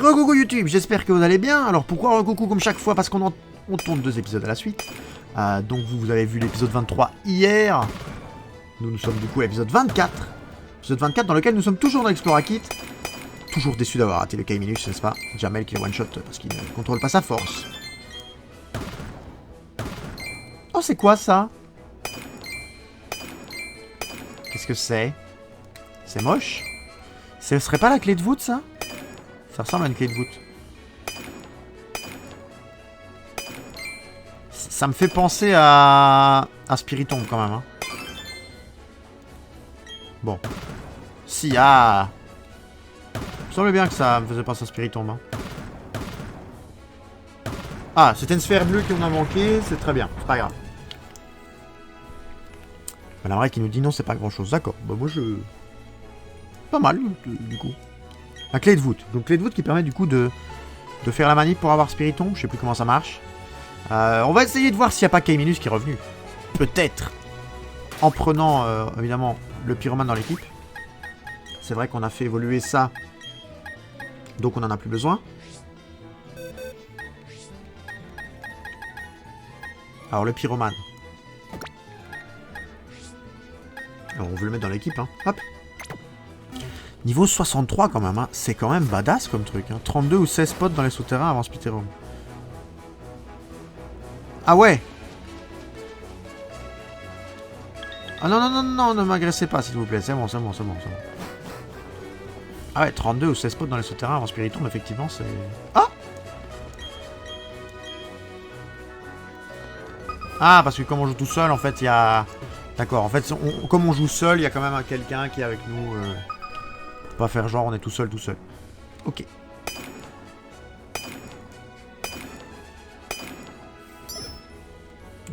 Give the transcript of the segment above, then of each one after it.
Re-coucou YouTube, j'espère que vous allez bien. Alors pourquoi re-coucou comme chaque fois? Parce qu'on tourne 2 épisodes à la suite. Donc vous avez vu l'épisode 23 hier. Nous sommes du coup à l'épisode 24. Épisode 24 dans lequel nous sommes toujours dans l'Explora-Kit. Toujours déçu d'avoir raté le K-Minus, n'est-ce pas? Jamel qui est one-shot parce qu'il ne contrôle pas sa force. Oh, c'est quoi ça? Qu'est-ce que c'est? C'est moche? Ce serait pas la clé de voûte, ça? Ça ressemble à une clé de voûte. Ça me fait penser à Spiritomb, quand même. Hein. Bon. Si, ah... Il me semble bien que ça me faisait penser à Spiritomb. Hein. Ah, c'était une sphère bleue qu'on a manqué, c'est très bien, c'est pas grave. La vraie qui nous dit non, c'est pas grand chose. D'accord, bah moi je... Pas mal, du coup. La clé de voûte. Donc clé de voûte qui permet du coup de faire la manip pour avoir Spiritomb. Je sais plus comment ça marche. On va essayer de voir s'il n'y a pas K-Minus qui est revenu. Peut-être. En prenant, évidemment, le pyromane dans l'équipe. C'est vrai qu'on a fait évoluer ça. Donc on n'en a plus besoin. Alors le pyromane. Alors on veut le mettre dans l'équipe, hein. Hop. Niveau 63 quand même, hein. C'est quand même badass comme truc. Hein. 32 ou 16 spots dans les souterrains avant Spiterum. Ah ouais. Ah non, non, non, non, ne m'agressez pas s'il vous plaît. C'est bon, c'est bon, c'est bon, c'est bon. Ah ouais, 32 ou 16 spots dans les souterrains avant Spiritomb, effectivement, c'est... Ah! Ah, parce que comme on joue tout seul, en fait, il y a... D'accord, en fait, comme on joue seul, il y a quand même quelqu'un qui est avec nous... Faut pas faire genre, on est tout seul, tout seul. Ok.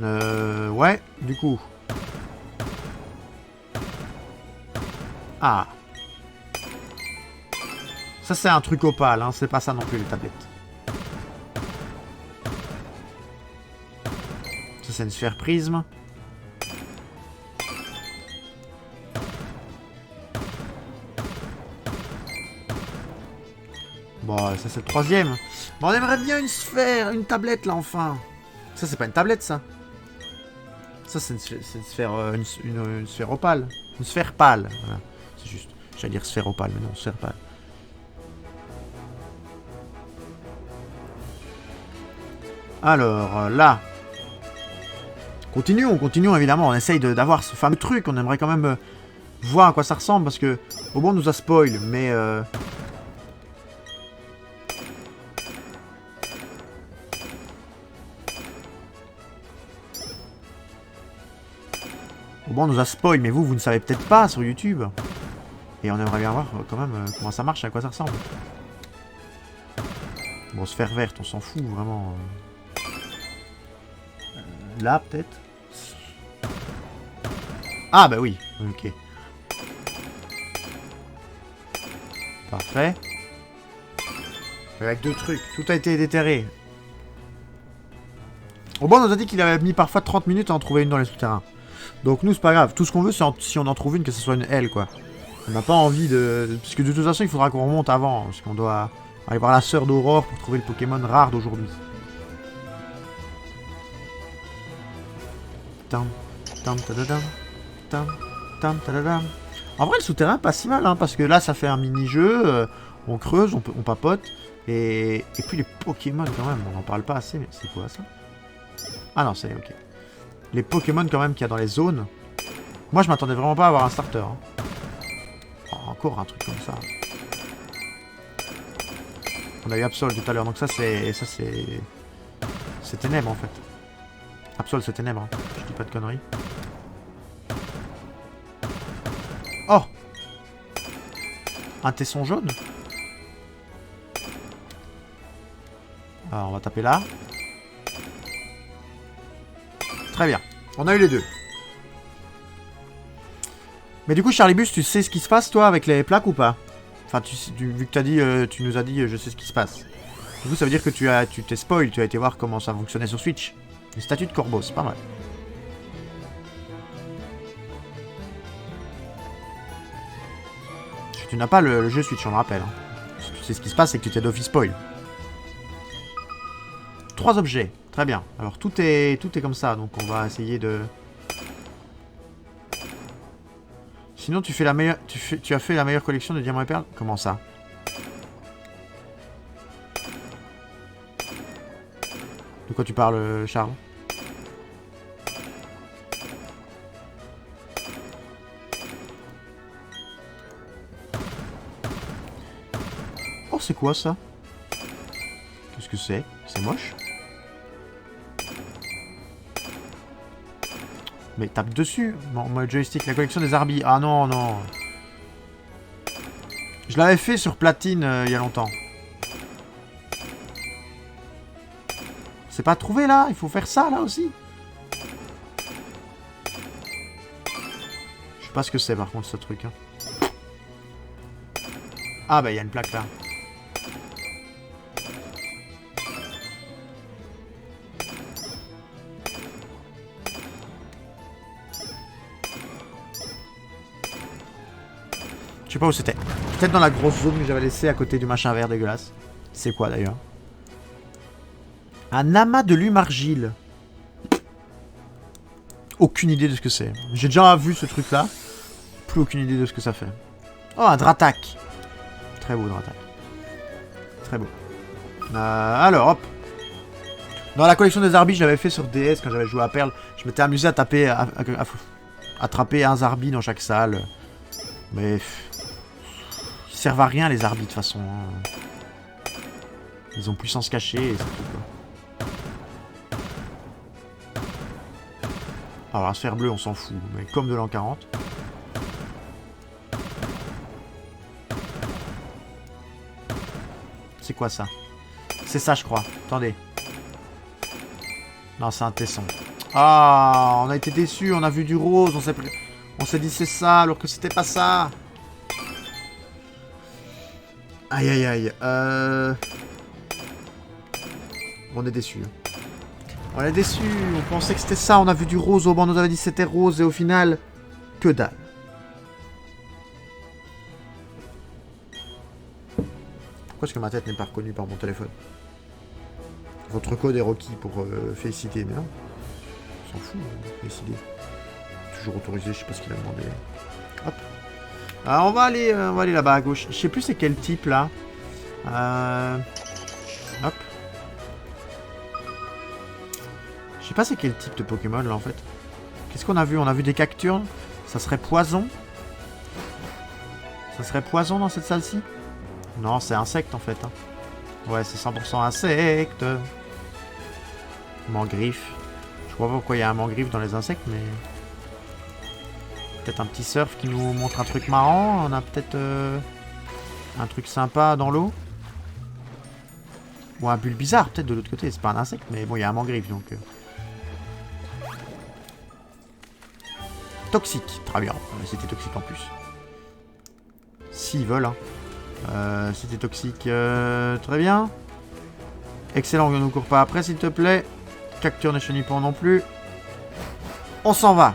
Ouais, du coup. Ah. Ça, c'est un truc opale, hein. C'est pas ça non plus, les tablettes. Ça, c'est une sphère prisme. Bon, ça, c'est le troisième. Bon, on aimerait bien une sphère, une tablette, là, enfin. Ça, c'est pas une tablette, ça. Ça, c'est une sphère, une sphère opale. Une sphère pâle. Voilà. C'est juste. J'allais dire sphère opale, mais non, sphère pâle. Alors, là. Continuons, évidemment. On essaye d'avoir ce fameux truc. On aimerait quand même voir à quoi ça ressemble, parce que Obon nous a spoil, mais... Bon, on nous a spoil, mais vous ne savez peut-être pas sur YouTube. Et on aimerait bien voir quand même comment ça marche et à quoi ça ressemble. Bon, sphère verte, on s'en fout vraiment. Là, peut-être. Ah, bah oui, ok. Parfait. Avec 2 trucs, tout a été déterré. Bon, on nous a dit qu'il avait mis parfois 30 minutes à en trouver une dans les souterrains. Donc nous, c'est pas grave. Tout ce qu'on veut, c'est si on en trouve une, que ce soit une L, quoi. On n'a pas envie de... Parce que de toute façon, il faudra qu'on remonte avant. Parce qu'on doit aller voir la sœur d'Aurore pour trouver le Pokémon rare d'aujourd'hui. Tam, tam, tadadam. Tam, tam, tadadam. En vrai, le souterrain, pas si mal, hein. Parce que là, ça fait un mini-jeu. On creuse, on papote. Et puis les Pokémon, quand même. On n'en parle pas assez, mais c'est quoi, ça? Ah non, c'est... ok. Les Pokémon quand même qu'il y a dans les zones. Moi je m'attendais vraiment pas à avoir un starter. Hein. Oh, encore un truc comme ça. On a eu Absol tout à l'heure, donc ça c'est... C'est ténèbres en fait. Absol c'est ténèbres, hein. Je dis pas de conneries. Oh! Un tesson jaune? Alors on va taper là. Très bien. On a eu les 2. Mais du coup, Charlibus, tu sais ce qui se passe, toi, avec les plaques ou pas? Enfin, vu que t'as dit, tu nous as dit, je sais ce qui se passe. Du coup, ça veut dire que tu t'es spoil, tu as été voir comment ça fonctionnait sur Switch. Les statues de corbeau, c'est pas mal. Tu n'as pas le jeu Switch, on le rappelle. Hein. tu sais ce qui se passe, c'est que tu t'es d'office spoil. 3 objets. Très bien. Alors tout est comme ça, donc on va essayer de... Sinon tu fais la meilleure... Tu as fait la meilleure collection de diamants et perles? Comment ça? De quoi tu parles, Charles? Oh, c'est quoi ça? Qu'est-ce que c'est? C'est moche. Mais tape dessus. Mon joystick, la collection des Arbis. Ah non, non. Je l'avais fait sur platine il y a longtemps. C'est pas trouvé là? Il faut faire ça là aussi? Je sais pas ce que c'est par contre ce truc. Hein. Ah bah il y a une plaque là. Je sais pas où c'était. Peut-être dans la grosse zone que j'avais laissée à côté du machin vert dégueulasse. C'est quoi d'ailleurs? Un amas de lume argile. Aucune idée de ce que c'est. J'ai déjà vu ce truc là. Plus aucune idée de ce que ça fait. Oh, un Dratak. Très beau Dratak. Très beau. Alors, hop. Dans la collection des Arbis, je l'avais fait sur DS quand j'avais joué à Perle. Je m'étais amusé à taper, à attraper un Zarbi dans chaque salle. Mais... Ils servent à rien les Arbis de toute façon. Hein. Ils ont puissance cachée et c'est tout quoi. Alors la sphère bleue on s'en fout, mais comme de l'an 40. C'est quoi ça? C'est ça je crois. Attendez. Non c'est un tesson. Ah on a été déçus, on a vu du rose, on s'est dit c'est ça alors que c'était pas ça. Aïe aïe aïe. On est déçus. On est déçus. On pensait que c'était ça. On a vu du rose au banc. On nous avait dit que c'était rose. Et au final, que dalle. Pourquoi est-ce que ma tête n'est pas reconnue par mon téléphone? Votre code est requis pour féliciter. Mais non. On s'en fout. Féliciter. Toujours autorisé. Je sais pas ce qu'il a demandé. Hop. Alors on va aller là-bas à gauche. Je sais plus c'est quel type là. Hop. Je sais pas c'est quel type de Pokémon là en fait. Qu'est-ce qu'on a vu? On a vu des cacturnes. Ça serait poison. Ça serait poison dans cette salle-ci? Non, c'est insecte en fait. Hein. Ouais, c'est 100% insecte. Mangriffe. Je vois pas pourquoi il y a un mangriffe dans les insectes, mais... Peut-être un petit surf qui nous montre un truc marrant. On a peut-être un truc sympa dans l'eau. Ou un bulle bizarre, peut-être de l'autre côté. C'est pas un insecte, mais bon, il y a un mangriffe donc. Toxique, très bien. C'était toxique en plus. S'ils veulent. Hein. C'était toxique, très bien. Excellent, on ne court pas après, s'il te plaît. Cacturne et chenipon non plus. On s'en va.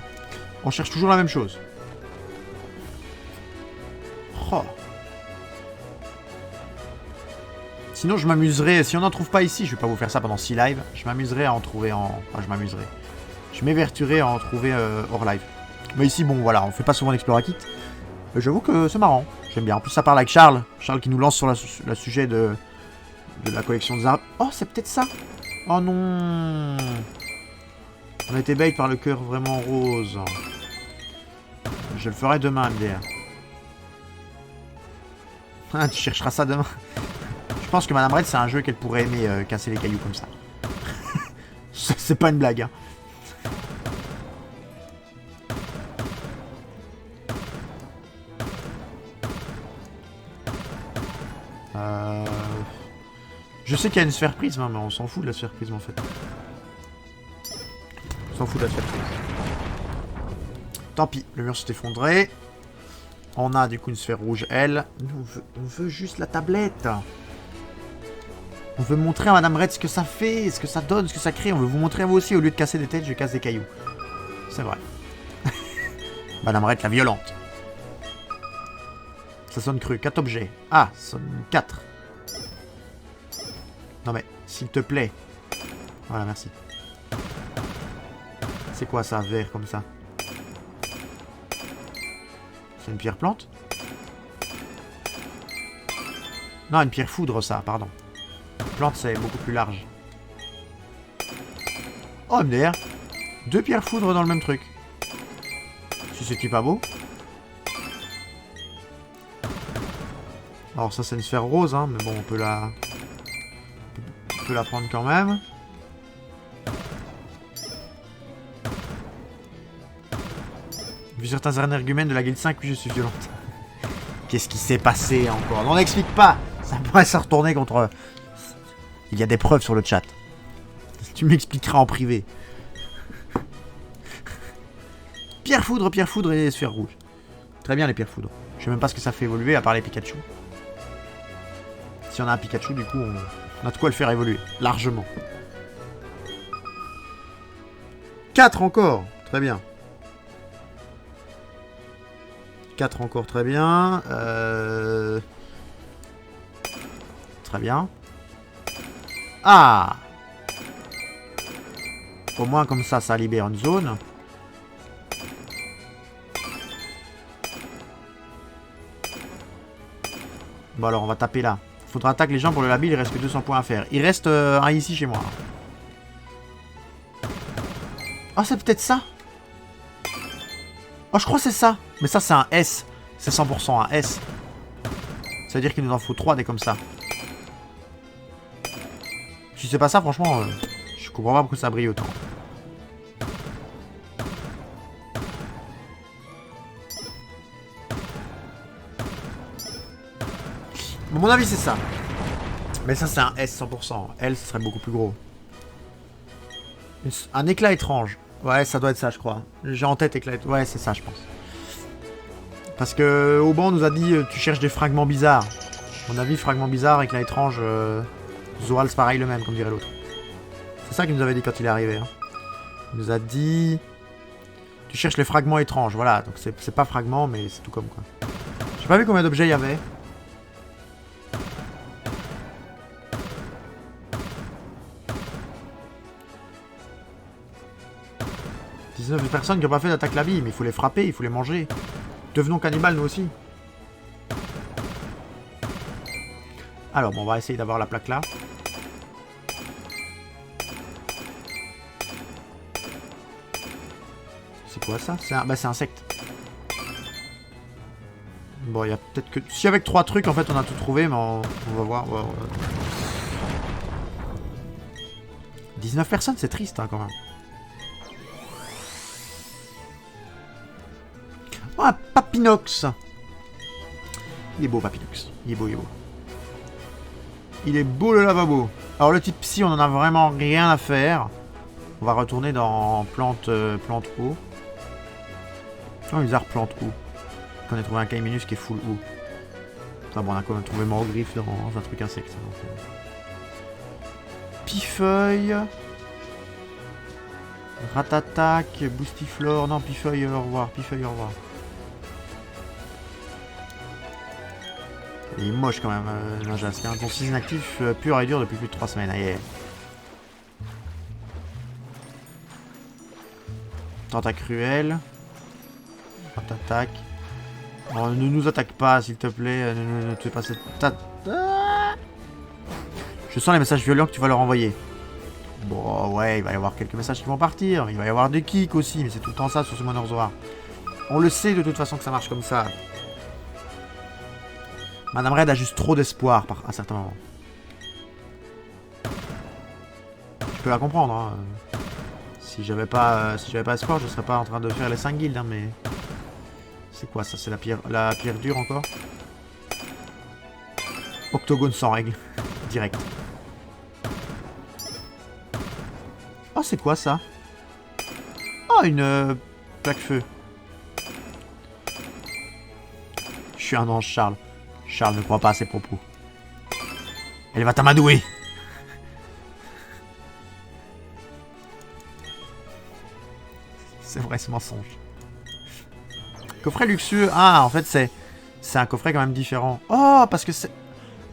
On cherche toujours la même chose. Oh. Sinon, je m'amuserai. Si on n'en trouve pas ici, je vais pas vous faire ça pendant 6 lives. Je m'amuserai à en trouver en... Enfin, je m'amuserai. Je m'évertuerai à en trouver hors live. Mais ici, bon, voilà, on fait pas souvent d'Explorакit. J'avoue que c'est marrant. J'aime bien. En plus, ça parle avec Charles. Charles qui nous lance sur le sujet de la collection des arbres. Oh, c'est peut-être ça. Oh non. On a été bait par le cœur vraiment rose. Je le ferai demain, MDR. Ah, tu chercheras ça demain. Je pense que Madame Red, c'est un jeu qu'elle pourrait aimer casser les cailloux comme ça. C'est pas une blague, hein. Je sais qu'il y a une sphère prisme, hein, mais on s'en fout de la sphère prisme en fait. On s'en fout de la sphère prisme. Tant pis, le mur s'est effondré. On a du coup une sphère rouge, elle. Nous, on veut juste la tablette. On veut montrer à Madame Red ce que ça fait, ce que ça donne, ce que ça crée. On veut vous montrer à vous aussi, au lieu de casser des têtes, je casse des cailloux. C'est vrai. Madame Red, la violente. Ça sonne cru. 4 objets. Ah, ça sonne 4. Non mais, s'il te plaît. Voilà, merci. C'est quoi ça, vert comme ça? C'est une pierre plante? Non, une pierre foudre, ça, pardon. Plante, c'est beaucoup plus large. Oh, MDR. 2 pierres foudre dans le même truc. Si c'était pas beau. Alors ça, c'est une sphère rose, hein, mais bon, on peut la... On peut la prendre quand même. Vu certains énergumènes de la guilde 5, oui, je suis violente. Qu'est-ce qui s'est passé encore? Non, n'explique pas. Ça pourrait se retourner contre... Il y a des preuves sur le chat. Tu m'expliqueras en privé. Pierre foudre et sphère rouge. Très bien les pierres foudres. Je sais même pas ce que ça fait évoluer à part les Pikachu. Si on a un Pikachu, du coup, on a de quoi le faire évoluer. Largement. 4 encore. Très bien. 4 encore, très bien. Très bien. Ah! Au moins, comme ça libère une zone. Bon, alors, on va taper là. Faudra attaquer les gens pour le label, il reste que 200 points à faire. Il reste un ici chez moi. Ah, c'est peut-être ça? Oh, je crois que c'est ça. Mais ça, c'est un S. C'est 100% un S. Ça veut dire qu'il nous en faut 3 des comme ça. Si c'est pas ça, franchement, je comprends pas pourquoi ça brille autant. À mon avis, c'est ça. Mais ça, c'est un S 100%. L, ce serait beaucoup plus gros. Un éclat étrange. Ouais, ça doit être ça, je crois. J'ai en tête éclat. Ouais, c'est ça, je pense. Parce que Auban nous a dit tu cherches des fragments bizarres. À mon avis, fragments bizarres, éclat étrange, Zoal, c'est pareil le même, comme dirait l'autre. C'est ça qu'il nous avait dit quand il est arrivé. Hein. Il nous a dit tu cherches les fragments étranges. Voilà, donc c'est pas fragments, mais c'est tout comme quoi. J'ai pas vu combien d'objets il y avait. De personnes qui n'ont pas fait d'attaque l'abîme, mais il faut les frapper, il faut les manger. Devenons cannibales nous aussi. Alors bon, on va essayer d'avoir la plaque là. C'est quoi ça? C'est un... Bah c'est un insecte. Bon, il y a peut-être que... Si avec 3 trucs, en fait, on a tout trouvé, mais on va voir. Ouais. 19 personnes, c'est triste hein, quand même. Oh, un Papinox. Il est beau, Papinox. Il est beau, il est beau. Il est beau, le lavabo. Alors, le type psy, on en a vraiment rien à faire. On va retourner dans plante eau. Oh, bizarre, plante eau. On a trouvé un Kaiminus qui est full eau. Enfin bon, on a quand même trouvé Morgriffe dans un truc insecte. Pifeuille. Ratatac, Boostiflore. Non, Pifeuille, au revoir. Pifeuille, au revoir. Il est moche quand même, Ninjask. Hein. Ton 6 inactif pur et dur depuis plus de 3 semaines. Aïe. Tentacruel. Attaque. Oh, ne nous attaque pas, s'il te plaît. Ne tuez pas cette... Je sens les messages violents que tu vas leur envoyer. Bon, ouais, il va y avoir quelques messages qui vont partir. Il va y avoir des kicks aussi, mais c'est tout le temps ça sur ce Monorzoa. On le sait de toute façon que ça marche comme ça. Madame Red a juste trop d'espoir à certains moments. Je peux la comprendre. Hein. Si j'avais pas espoir, je serais pas en train de faire les 5 guildes. Hein, mais c'est quoi ça? C'est la pierre dure encore. Octogone sans règle. Direct. Oh, c'est quoi ça? Oh, une plaque feu. Je suis un ange, Charles. Charles ne croit pas à ses propos. Elle va t'amadouer. C'est vrai ce mensonge. Coffret luxueux. Ah, en fait, c'est un coffret quand même différent. Oh, parce que c'est...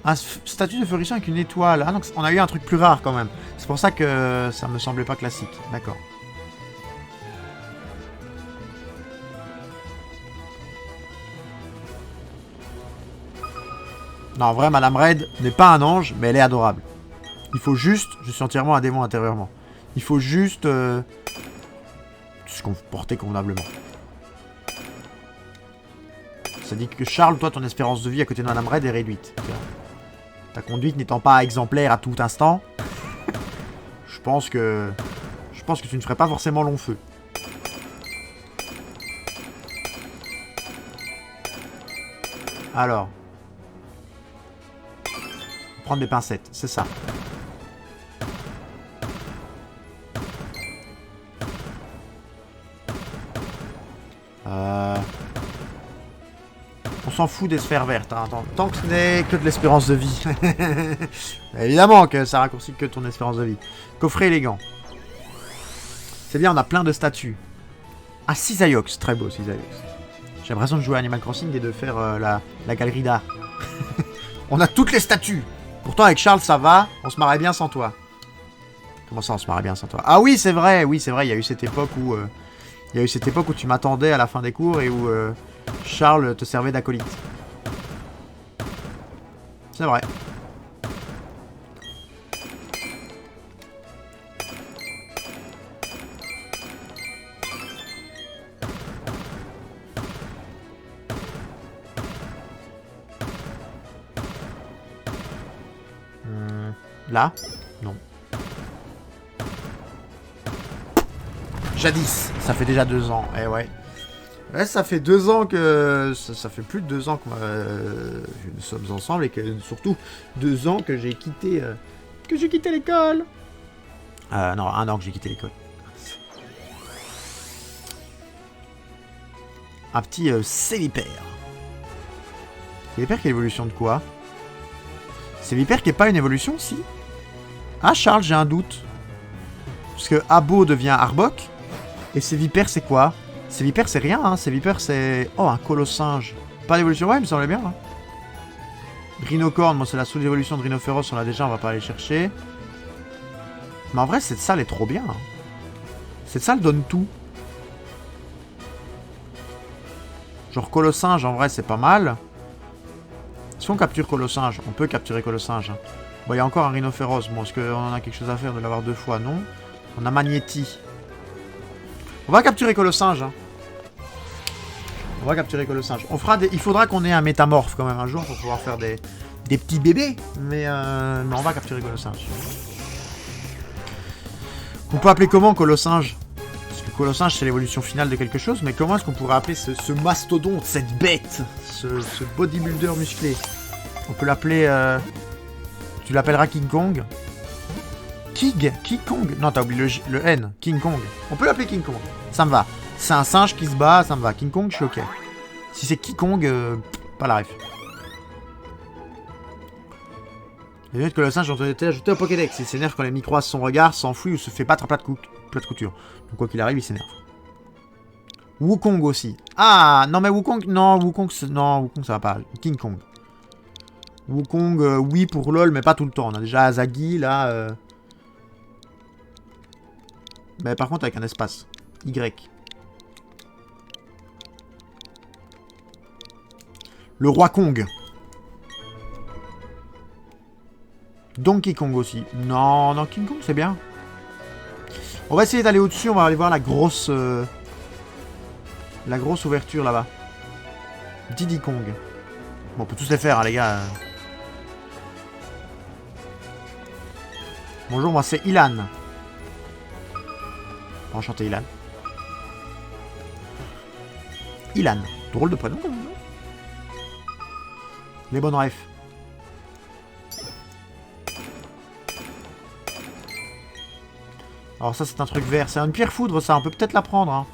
Un statut de fleurissant avec une étoile. Ah donc on a eu un truc plus rare quand même. C'est pour ça que ça me semblait pas classique. D'accord. Non, en vrai, Madame Red n'est pas un ange, mais elle est adorable. Il faut juste... Je suis entièrement un démon intérieurement. Il faut juste... se comporter convenablement. Ça dit que Charles, toi, ton espérance de vie à côté de Madame Red est réduite. Ta conduite n'étant pas exemplaire à tout instant, je pense que tu ne ferais pas forcément long feu. Alors. Prendre des pincettes, c'est ça. On s'en fout des sphères vertes, hein. Tant que ce n'est que de l'espérance de vie. Évidemment que ça raccourcit que ton espérance de vie. Coffret élégant. C'est bien, on a plein de statues. Ah, Cisaiox, très beau Cisaiox. J'ai l'impression de jouer à Animal Crossing et de faire la galerie d'art. On a toutes les statues. Pourtant avec Charles ça va, on se marrait bien sans toi. Comment ça on se marrait bien sans toi? Ah oui c'est vrai, il y a eu cette époque où... tu m'attendais à la fin des cours et où Charles te servait d'acolyte. C'est vrai. Là? Non. Jadis, ça fait déjà 2 ans. Eh ouais. Ouais, ça fait 2 ans que... Ça fait plus de 2 ans que nous sommes ensemble et que surtout 2 ans que j'ai quitté... l'école. Non, 1 an que j'ai quitté l'école. Un petit Célipère. Célipère qui est l'évolution de quoi? Célipère qui est pas une évolution, si? Ah Charles, j'ai un doute. Parce que Abo devient Arbok. Et Célipère c'est quoi? Célipère c'est rien, hein. Célipère c'est... Oh, un colossinge. Pas d'évolution, ouais, il me semblait bien. Hein. Rhinocorne, moi c'est la sous-évolution de Rhinophéros, on l'a déjà, on va pas aller chercher. Mais en vrai, cette salle est trop bien. Hein. Cette salle donne tout. Genre colossinge, en vrai, c'est pas mal. Si on capture colossinge, on peut capturer colossinge. Hein. Bon, il y a encore un Rhinophéros. Bon, est-ce qu'on en a quelque chose à faire de l'avoir 2 fois? Non. On a Magnéti. On va capturer colossinge. Hein. On va capturer colossinge. On fera des... Il faudra qu'on ait un métamorphe quand même un jour pour pouvoir faire des petits bébés. Mais on va capturer colossinge. On peut appeler comment colossinge? Parce que colossinge c'est l'évolution finale de quelque chose. Mais comment est-ce qu'on pourrait appeler ce mastodonte, cette bête, ce bodybuilder musclé? On peut l'appeler... Tu l'appelleras King Kong. King Kong. Non, t'as oublié le N. King Kong. On peut l'appeler King Kong. Ça me va. C'est un singe qui se bat, ça me va. King Kong, je suis ok. Si c'est King Kong, pas la ref. Les notes que le singe ont été ajoutés au Pokédex. Il s'énerve quand les croisent son regard, s'enfuit ou se fait battre à plat de couture. Donc quoi qu'il arrive, il s'énerve. Wukong aussi. Ah, non mais Wukong, non, Wukong ça va pas. King Kong. Wukong, oui pour LOL, mais pas tout le temps. On a déjà Azagi, là. Mais par contre avec un espace. Y. Le roi Kong. Donkey Kong aussi. Non, King Kong c'est bien. On va essayer d'aller au-dessus, on va aller voir la grosse ouverture là-bas. Diddy Kong. Bon, on peut tous les faire, hein, les gars. Bonjour, moi c'est Ilan. Enchanté, Ilan. Ilan. Drôle de prénom quand même. Les bonnes refs. Alors ça c'est un truc vert. C'est une pierre foudre ça. On peut peut-être la prendre. Hein.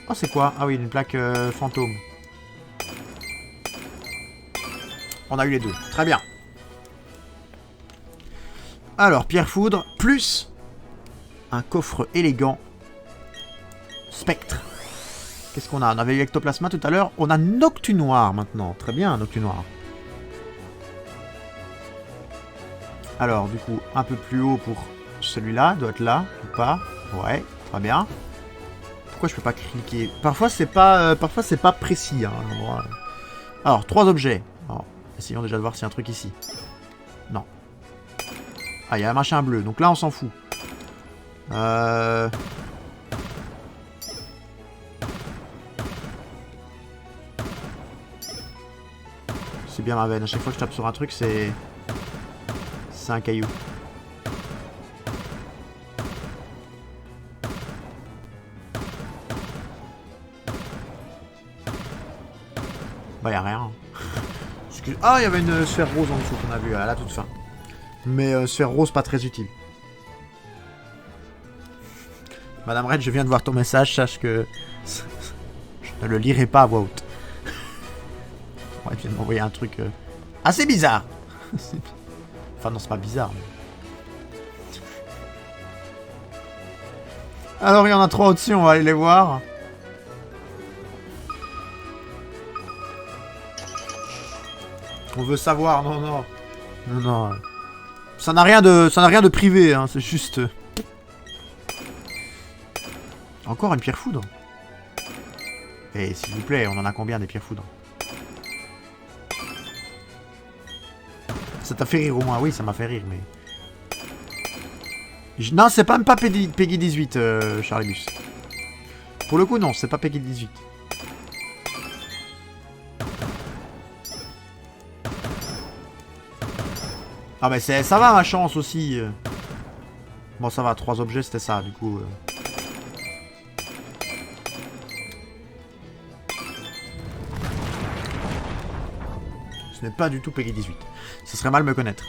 Oh c'est quoi? Ah oui, une plaque fantôme. On a eu les deux. Très bien. Alors, pierre foudre, plus un coffre élégant. Spectre. Qu'est-ce qu'on a? On avait eu ectoplasma tout à l'heure. On a Noctunoir maintenant. Très bien, Noctunoir. Alors, du coup, un peu plus haut pour celui-là. Doit être là, ou pas? Ouais, très bien. Pourquoi je peux pas cliquer? Parfois, c'est pas précis, hein, l'endroit. Alors, 3 objets. Alors, essayons déjà de voir s'il y a un truc ici. Non. Ah, il y a un machin bleu. Donc là, on s'en fout. C'est bien ma veine. À chaque fois que je tape sur un truc, c'est un caillou. Bah, y a rien. Ah, il y avait une sphère rose en dessous qu'on a vu à la toute fin. Mais sphère rose, pas très utile. Madame Red, je viens de voir ton message. Sache que je ne le lirai pas à voix haute. Ouais, il vient de m'envoyer un truc assez bizarre. Enfin, non, c'est pas bizarre. Mais... Alors, il y en a 3 au-dessus, on va aller les voir. On veut savoir, non, non. Non, non. Ça n'a rien de privé, hein, c'est juste... Encore une pierre foudre. Et s'il vous plaît, on en a combien des pierres foudres? Ça t'a fait rire au moins? Oui, ça m'a fait rire, mais... Non, c'est même pas Peggy 18, Charlebus. Pour le coup, non, c'est pas Peggy 18. Ah mais ça va ma chance aussi. Bon ça va, 3 objets c'était ça du coup. Ce n'est pas du tout Peggy 18. Ça serait mal me connaître.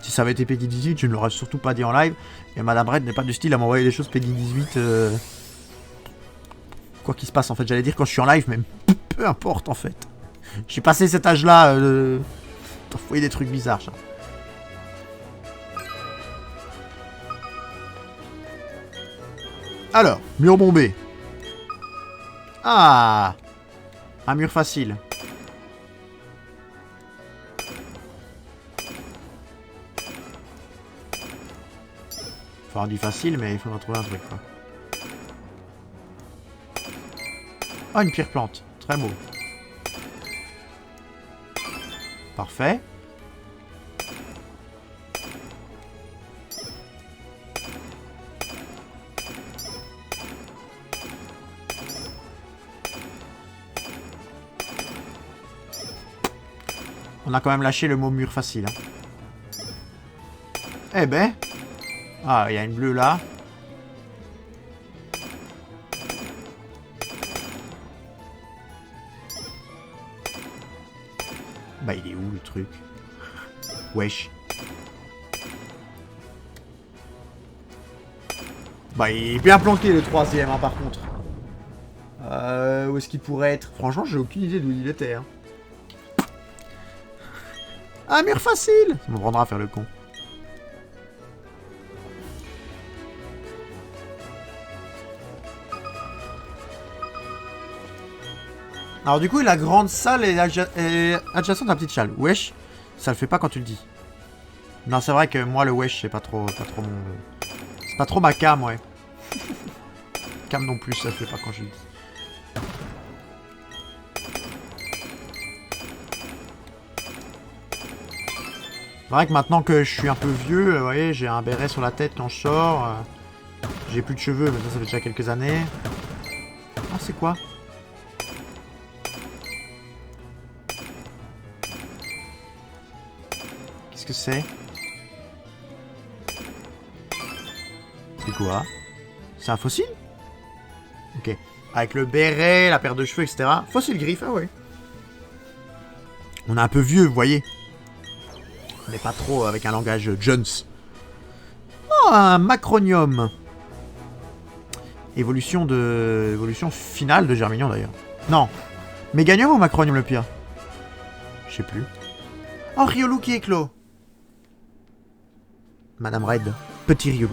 Si ça avait été Peggy 18, je ne l'aurais surtout pas dit en live. Et Madame Red n'est pas du style à m'envoyer des choses Peggy 18. Quoi qu'il se passe en fait, j'allais dire quand je suis en live, mais peu importe en fait. J'ai passé cet âge-là d'envoyer des trucs bizarres. Ça. Alors, mur bombé. Ah, un mur facile. Enfin, on dit facile, mais il faudra trouver un truc, quoi. Ah, une pierre plante. Très beau. Parfait. On a quand même lâché le mot mur facile. Hein. Eh ben. Ah, il y a une bleue là. Bah, il est où le truc? Wesh. Bah, il est bien planqué le 3ème, hein, par contre. Où est-ce qu'il pourrait être? Franchement, j'ai aucune idée d'où il était. Hein. Un mur facile! Ça me prendra à faire le con. Alors du coup, la grande salle est adjacente à la petite salle. Wesh, ça le fait pas quand tu le dis. Non, c'est vrai que moi, le wesh, c'est pas trop mon... C'est pas trop ma cam, ouais. Cam non plus, ça le fait pas quand je le dis. C'est vrai que maintenant que je suis un peu vieux, vous voyez, j'ai un béret sur la tête quand je sors. J'ai plus de cheveux, mais ça fait déjà quelques années. Ah, c'est quoi? Qu'est-ce que c'est? C'est quoi? C'est un fossile? Ok. Avec le béret, la paire de cheveux, etc. Fossile griffe, ah ouais. On est un peu vieux, vous voyez. On n'est pas trop avec un langage Jones. Oh, un macronium. Évolution finale de Germignon d'ailleurs. Non. Méganium ou macronium le pire? Je sais plus. Oh, Riolu qui éclot. Madame Red. Petit Riolo.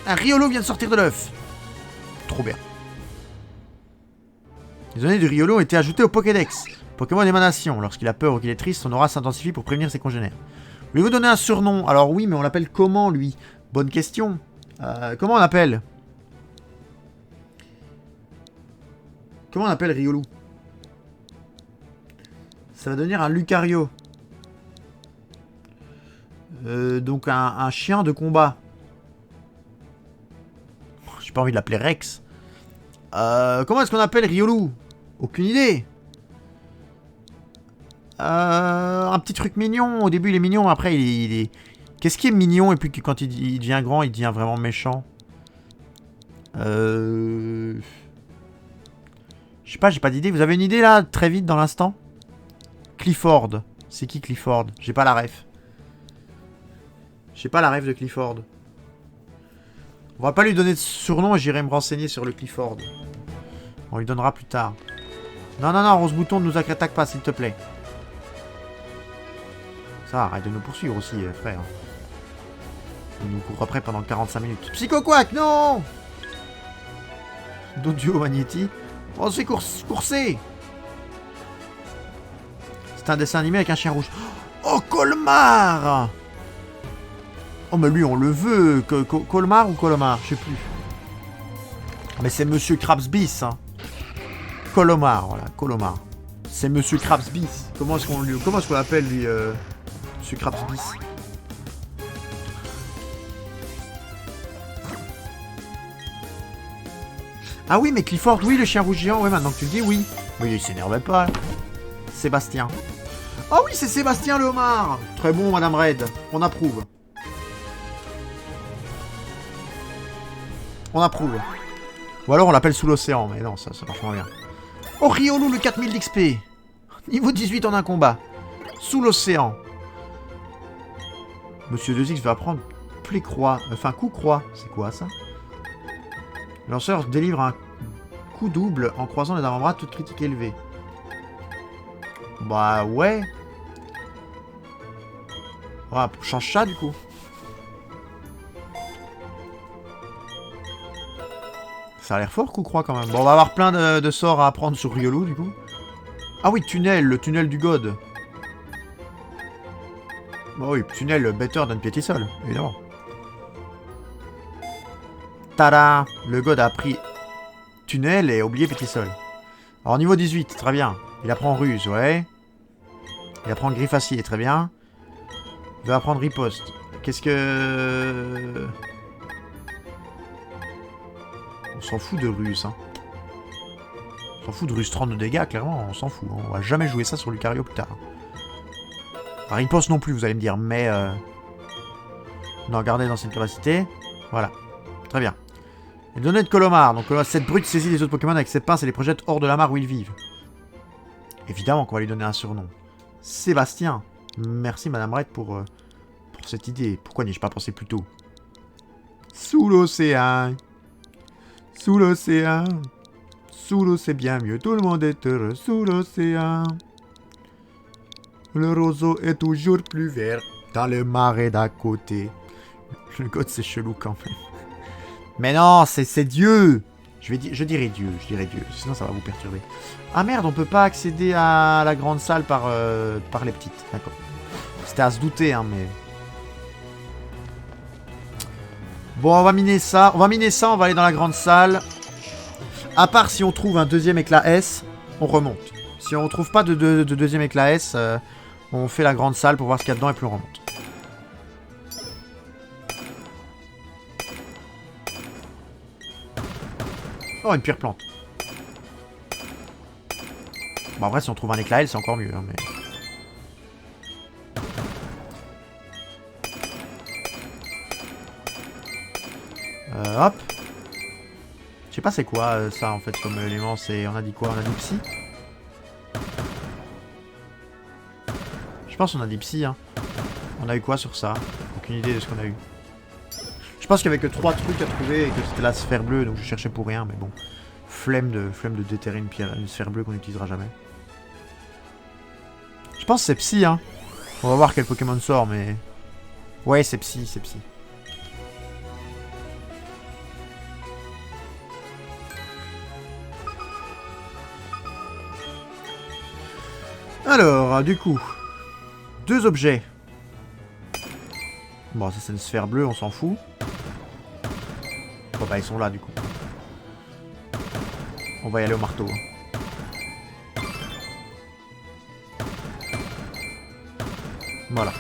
Un Riolo vient de sortir de l'œuf. Trop bien. Les données du Riolo ont été ajoutées au Pokédex. Pokémon d'émanation. Lorsqu'il a peur ou qu'il est triste, son aura s'intensifie pour prévenir ses congénères. Voulez-vous donner un surnom? Alors oui, mais on l'appelle comment, lui? Bonne question. Comment on l'appelle? Comment on appelle Riolu? Ça va devenir un Lucario. Donc un chien de combat. J'ai pas envie de l'appeler Rex. Comment est-ce qu'on appelle Riolu? Aucune idée. Un petit truc mignon. Au début il est mignon, après il est... Qu'est-ce qui est mignon et puis quand il devient grand, il devient vraiment méchant? Je sais pas, j'ai pas d'idée. Vous avez une idée là, très vite dans l'instant? Clifford. C'est qui Clifford? J'ai pas la ref. J'ai pas la ref de Clifford. On va pas lui donner de surnom et j'irai me renseigner sur le Clifford. On lui donnera plus tard. Non, non, non, Rose Bouton, ne nous attaque pas, s'il te plaît. Ça, arrête de nous poursuivre aussi, frère. Il nous court après pendant 45 minutes. Psycho Quack, non! Dodio Magnéti. On se fait courser! C'est un dessin animé avec un chien rouge. Oh, Colmar! Oh, mais lui, on le veut. Colmar ou Colomar? Je sais plus. Mais c'est Monsieur Krabs-Bis, hein. Colomar, voilà, Colomar. C'est Monsieur Krabs-Bis. Comment est-ce qu'on l'appelle, lui, Monsieur Krabs-Bis? Ah oui, mais Clifford, oui, le chien rouge géant, ouais, maintenant que tu le dis, oui. Mais il s'énervait pas. Sébastien. Oh oui, c'est Sébastien le homard. Très bon, Madame Red. On approuve. On approuve. Ou alors on l'appelle sous l'océan, mais non, ça marche moins bien. Oh, Riolu, le 4000 d'XP. Niveau 18 en un combat. Sous l'océan. Monsieur 2X va apprendre plie-croix. Enfin, coup-croix. C'est quoi, ça? Le lanceur délivre un coup double en croisant les avant-bras, toute critique élevée. Bah, ouais. Ouais, change ça, du coup. Ça a l'air fort, coup-croix, quand même. Bon, on va avoir plein de sorts à apprendre sur Riolu, du coup. Ah oui, tunnel, le tunnel du God. Bah oui, tunnel better than Pietisol, évidemment. Tada! Le God a appris tunnel et oublié Pietisol. Alors, niveau 18, très bien. Il apprend ruse, ouais. Il apprend griffe acier, très bien. Il va apprendre riposte. Qu'est-ce que... On s'en fout de ruse, hein. On s'en fout de ruse 30 de dégâts, clairement, on s'en fout. On va jamais jouer ça sur Lucario plus tard. Enfin, riposte non plus, vous allez me dire, mais... Non, gardez dans cette capacité. Voilà. Très bien. Les données de Colomar. Donc, cette brute saisit les autres Pokémon avec ses pinces et les projette hors de la mare où ils vivent. Évidemment qu'on va lui donner un surnom. Sébastien. Merci, Madame Red, pour cette idée. Pourquoi n'y ai-je pas pensé plus tôt? Sous l'océan. Sous l'océan. Sous l'eau, c'est bien mieux. Tout le monde est heureux sous l'océan. Le roseau est toujours plus vert dans le marais d'à côté. Le God, c'est chelou quand même. Mais non, c'est Dieu. Je dirais Dieu, sinon ça va vous perturber. Ah merde, on peut pas accéder à la grande salle par les petites. D'accord. C'était à se douter, hein, mais... Bon, on va miner ça. On va aller dans la grande salle. À part si on trouve un deuxième éclat S, on remonte. Si on trouve pas de deuxième éclat S, on fait la grande salle pour voir ce qu'il y a dedans et puis on remonte. Oh, une pierre plante. Bon, en vrai, si on trouve un éclat L, c'est encore mieux. Hein, mais... hop. Je sais pas c'est quoi ça en fait comme élément. On a dit quoi? On a dit psy. Je pense qu'on a dit psy. Hein. On a eu quoi sur ça? Aucune idée de ce qu'on a eu. Je pense qu'il y avait que 3 trucs à trouver et que c'était la sphère bleue, donc je cherchais pour rien, mais bon. Flemme de déterrer une sphère bleue qu'on n'utilisera jamais. Je pense que c'est Psy, hein. On va voir quel Pokémon sort, mais... Ouais, c'est Psy, c'est Psy. Alors, du coup... 2 objets. Bon, ça c'est une sphère bleue, on s'en fout. Bon bah ils sont là, du coup. On va y aller au marteau. Voilà.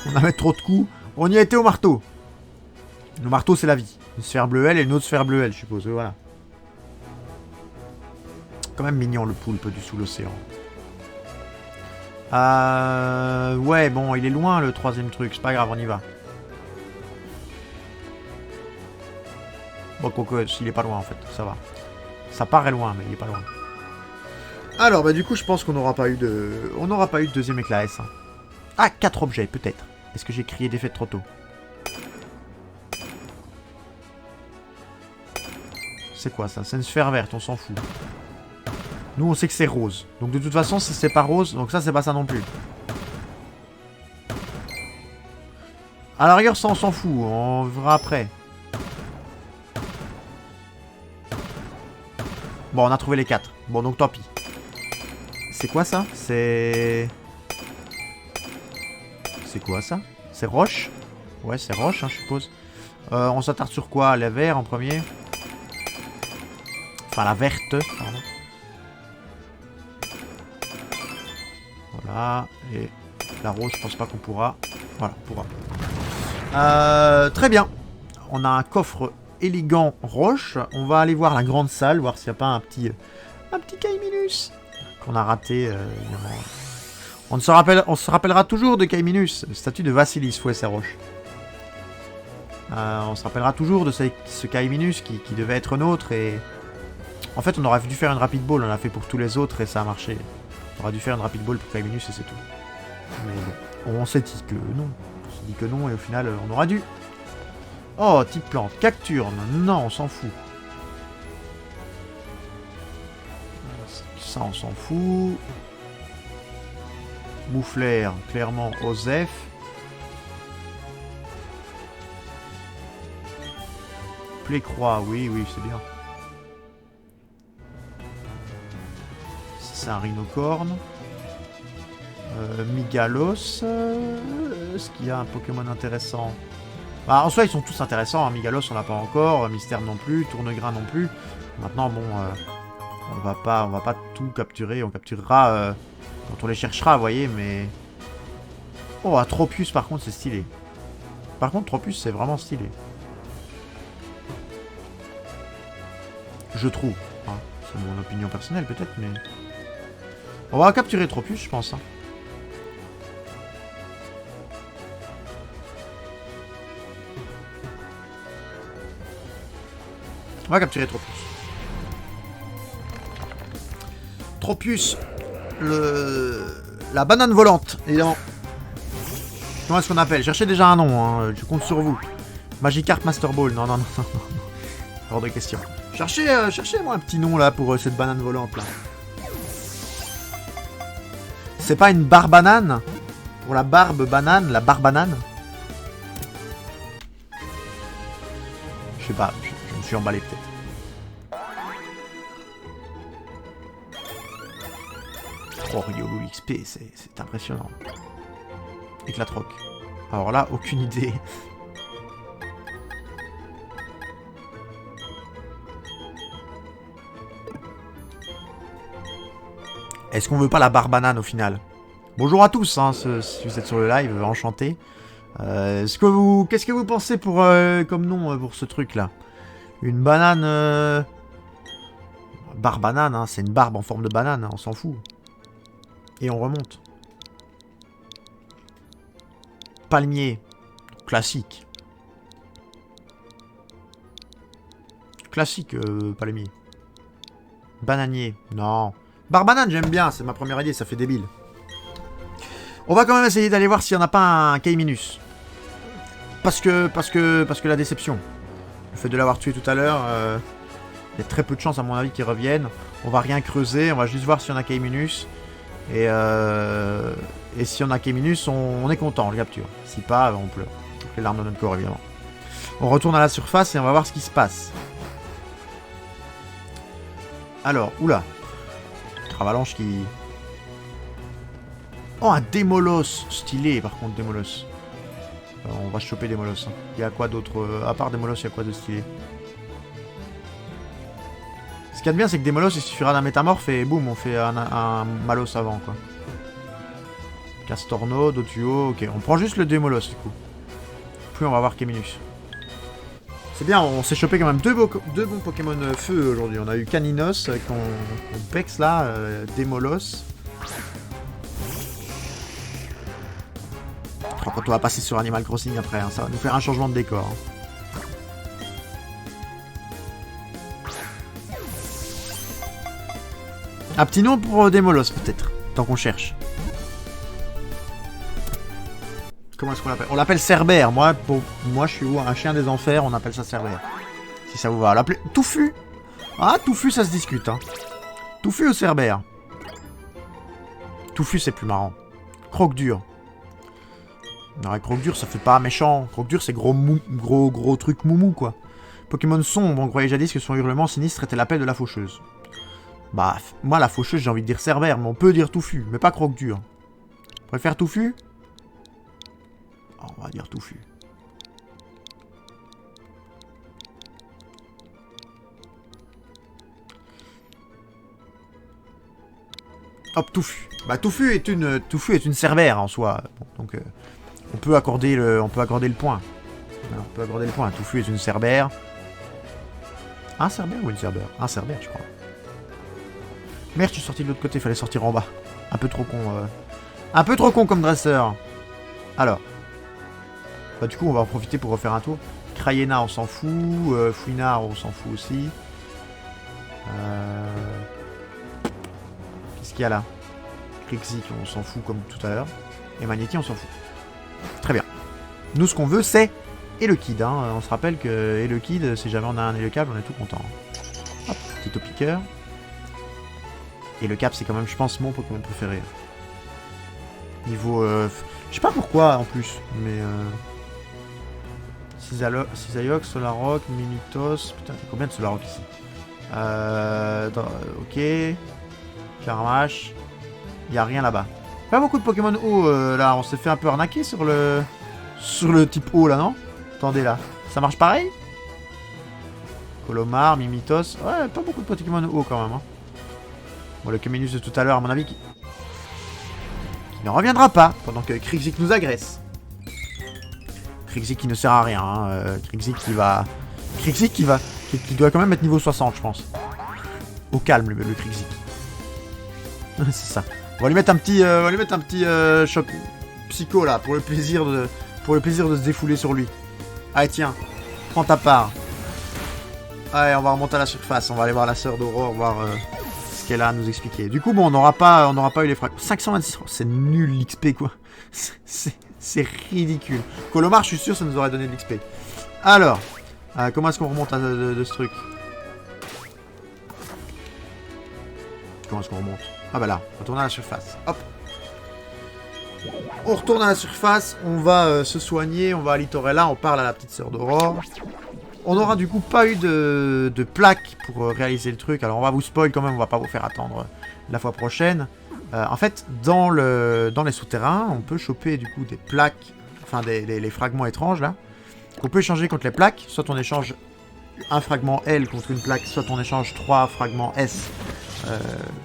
On a mettre trop de coups. On y a été au marteau. Le marteau, c'est la vie. Une sphère bleue L et une autre sphère bleue L, je suppose. Voilà. Quand même mignon, le poulpe du sous l'océan. Ouais, bon, il est loin, le 3ème truc. C'est pas grave, on y va. Bon, Coco, il est pas loin, en fait. Ça va. Ça paraît loin, mais il est pas loin. Alors, bah du coup, je pense qu'on n'aura pas eu de... On n'aura pas eu de 2ème éclat S. Hein. Ah, 4 objets, peut-être. Est-ce que j'ai crié défaite trop tôt? C'est quoi, ça? C'est une sphère verte, on s'en fout. Nous, on sait que c'est rose. Donc, de toute façon, si c'est pas rose, donc ça, c'est pas ça non plus. À la rigueur, ça, on s'en fout. On verra après. Bon, on a trouvé les 4. Bon, donc tant pis. C'est quoi ça? C'est quoi ça? C'est roche? Ouais, c'est roche, hein, je suppose. On s'attarde sur quoi? La verte en premier? Enfin, la verte, pardon. Voilà. Et la rose, je pense pas qu'on pourra. Voilà, on pourra. Très bien. On a un coffre élégant roche. On va aller voir la grande salle, voir s'il n'y a pas un petit Kaiminus qu'on a raté, évidemment. On se rappellera toujours de Kaiminus, statue de Vassilis, fouet ses roches. On se rappellera toujours de ce Kaiminus qui devait être nôtre et... En fait, on aurait dû faire une rapid ball, on l'a fait pour tous les autres et ça a marché. On aurait dû faire une rapid ball pour Kaiminus et c'est tout. Mais bon, on s'est dit que non. On s'est dit que non et au final, on aura dû. Oh, type plante. Cacturne. Non, on s'en fout. Ça, on s'en fout. Mouflaire, clairement, Osef. Plécroix, oui, c'est bien. C'est un rhinocorne. Migalos. Est-ce qu'il y a un Pokémon intéressant? Bah, en soi, ils sont tous intéressants. Hein. Migalos, on l'a pas encore. Mystère non plus. Tournegrain non plus. Maintenant, bon, on va pas tout capturer. On capturera quand on les cherchera, vous voyez, mais... Oh, Tropius, par contre, c'est stylé. Par contre, Tropius, c'est vraiment stylé. Je trouve. Hein. C'est mon opinion personnelle, peut-être, mais... On va capturer Tropius, je pense. Hein. On va capturer Tropius. Tropius, la banane volante. Évidemment. Comment est-ce qu'on appelle? Cherchez déjà un nom, hein. Je compte sur vous. Magikarp Master Ball. Non. Hors de question. Cherchez moi un petit nom là pour cette banane volante là. C'est pas une barbanane? Pour la barbe banane, la barbanane? Je sais pas, je me suis emballé peut-être. Oh, Riolu XP, c'est impressionnant. Éclatroc. Alors là, aucune idée. Est-ce qu'on veut pas la barbanane au final? Bonjour à tous, hein, si vous êtes sur le live, enchanté. Qu'est-ce que vous pensez pour comme nom pour ce truc là? Une banane... Barbanane, hein, c'est une barbe en forme de banane, hein, on s'en fout. Et on remonte. Palmier. Classique. Classique, palmier. Bananier. Non. Barbanane, j'aime bien, c'est ma première idée, ça fait débile. On va quand même essayer d'aller voir s'il n'y en a pas un Kaiminus. Parce que la déception. Le fait de l'avoir tué tout à l'heure, Il y a très peu de chances à mon avis qu'ils reviennent. On va rien creuser, on va juste voir si on a Kaiminus. Et si on a Kaiminus, on est content, on le capture. Si pas, on pleure. Les larmes de notre corps, évidemment. On retourne à la surface et on va voir ce qui se passe. Alors, oula. Avalanche qui... Oh, un Démolos. Stylé, par contre, Démolos. On va choper Démolos. Hein. Il y a quoi d'autre à part Démolos, il y a quoi de stylé? Ce qu'il y a de bien, c'est que Démolos, il suffira d'un métamorphe et boum, on fait un Malos avant, quoi. Castorno, Dotuo, ok. On prend juste le Démolos, du coup. Puis on va voir Kaiminus. C'est bien, on s'est chopé quand même deux bons Pokémon feu aujourd'hui. On a eu Caninos avec ton Pex là, Démolos. Quand on va passer sur Animal Crossing après, hein, ça va nous faire un changement de décor. Hein. Un petit nom pour Démolos peut-être, tant qu'on cherche. Comment est-ce qu'on l'appelle? On l'appelle Cerbère. Moi, je suis un chien des enfers, on appelle ça Cerbère. Si ça vous va. L'appeler Touffu. Ah, Touffu, ça se discute. Hein. Touffu ou Cerbère? Touffu, c'est plus marrant. Croque-dur. Non, Croque-dur, ça fait pas méchant. Croque-dur, c'est gros truc moumou, quoi. Pokémon sombre, on croyait jadis que son hurlement sinistre était l'appel de la faucheuse. Bah, moi, la faucheuse, j'ai envie de dire Cerbère, mais on peut dire Touffu, mais pas Croque-dur. On préfère Touffu? On va dire Touffu. Hop, Touffu. Bah, Touffu est une Cerbère en soi. Bon, donc, on peut accorder le point. Alors, on peut accorder le point. Touffu est une Cerbère. Un Cerbère ou une Cerbère? Un Cerbère, je crois. Merde, je suis sorti de l'autre côté. Fallait sortir en bas. Un peu trop con. Un peu trop con comme dresseur. Alors. Bah, du coup, on va en profiter pour refaire un tour. Crayena, on s'en fout. Fouinard, on s'en fout aussi. Qu'est-ce qu'il y a là? Krixik, on s'en fout comme tout à l'heure. Et Magnéti, on s'en fout. Très bien. Nous, ce qu'on veut, c'est Elekid. Hein. On se rappelle que Elekid, si jamais on a un Elekab, on est tout content. Hop, petit au piqueur. Et le cap, c'est quand même, je pense, mon Pokémon préféré. Niveau... je sais pas pourquoi, en plus, mais... Cisaiox, Solaroc, Mimitos... Putain, il y a combien de Solaroc ici? Ok... Karmash... Il n'y a rien là-bas. Pas beaucoup de Pokémon eau, là. On s'est fait un peu arnaquer sur le... Sur le type eau, là, non? Attendez, là. Ça marche pareil? Colomar, Mimitos... Ouais, pas beaucoup de Pokémon eau, quand même, hein. Bon, le Kaiminus de tout à l'heure, à mon avis, qui ne reviendra pas pendant que Krixik nous agresse. Krixik qui ne sert à rien. Hein. Krixik qui doit quand même être niveau 60, je pense. Au calme, le Krixik. C'est ça. On va lui mettre un petit, choc psycho là pour le plaisir de se défouler sur lui. Allez, tiens, prends ta part. Allez, on va remonter à la surface. On va aller voir la sœur d'Aurore, voir ce qu'elle a à nous expliquer. Du coup, bon, on n'aura pas eu les fragments. 526, c'est nul l'XP quoi. C'est ridicule. Colomar, je suis sûr, ça nous aurait donné de l'XP. Alors, comment est-ce qu'on remonte de ce truc? Comment est-ce qu'on remonte? Ah bah là, retourner à la surface. Hop. On retourne à la surface, on va se soigner, on va à Littorella, on parle à la petite sœur d'Aurore. On n'aura du coup pas eu de plaque pour réaliser le truc. Alors on va vous spoil quand même, on va pas vous faire attendre la fois prochaine. En fait, dans les souterrains, on peut choper du coup des plaques, enfin les fragments étranges là, qu'on peut échanger contre les plaques. Soit on échange un fragment L contre une plaque, soit on échange 3 fragments S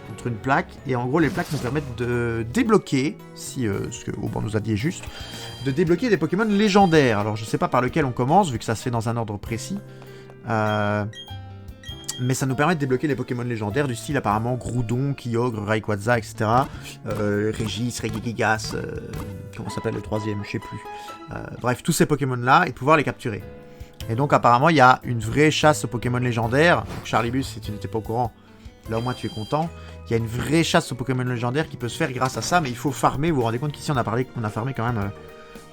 contre une plaque. Et en gros, les plaques nous permettent de débloquer, si ce que Auban nous a dit est juste, de débloquer des Pokémon légendaires. Alors je sais pas par lequel on commence, vu que ça se fait dans un ordre précis. Mais ça nous permet de débloquer les Pokémon légendaires du style apparemment Groudon, Kyogre, Rayquaza, etc. Régis, Regigigas, comment s'appelle le troisième, je sais plus. Bref, tous ces Pokémon-là, et de pouvoir les capturer. Et donc apparemment, il y a une vraie chasse aux Pokémon légendaires. Donc, Charlibus, si tu n'étais pas au courant, là au moins tu es content. Il y a une vraie chasse aux Pokémon légendaires qui peut se faire grâce à ça, mais il faut farmer. Vous vous rendez compte qu'ici, on a farmé quand même...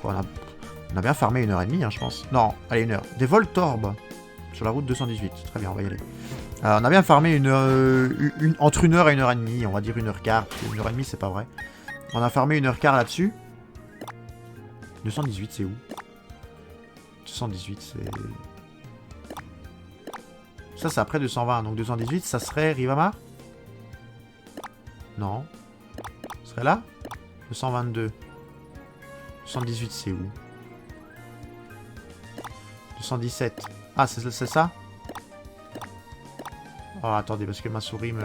on a bien farmé 1h30, hein, je pense. Non, allez, 1 heure. Des Voltorbes. Sur la route 218. Très bien, on va y aller. On a bien farmé entre 1 heure et 1 heure et demie. On va dire 1 heure quart. Parce que 1 heure et demie, c'est pas vrai. On a farmé 1 heure quart là-dessus. 218, c'est où? 218, c'est... Ça, c'est après 220. Donc 218, ça serait Rivamar? Non. Ce serait là? 222. 218, c'est où? 217. Ah, c'est ça? Oh, attendez, parce que ma souris me...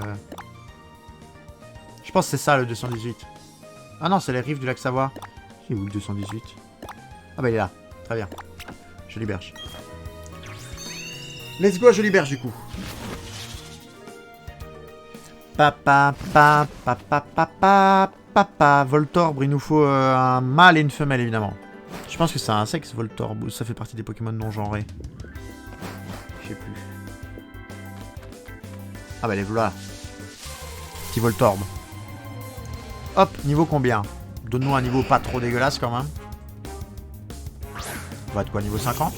Je pense que c'est ça, le 218. Ah non, c'est les rives du lac Savoie. C'est où, le 218? Ah bah, il est là. Très bien. Jolie berge. Let's go à Jolie berge, du coup. Papa, papa, papa, papa, papa. Voltorb, il nous faut un mâle et une femelle, évidemment. Je pense que c'est un sexe, Voltorb, ou ça fait partie des Pokémon non genrés. Je sais plus. Ah bah les voilà. Petit Voltorb. Hop, niveau combien? Donne-nous un niveau pas trop dégueulasse quand même. On va être quoi, niveau 50?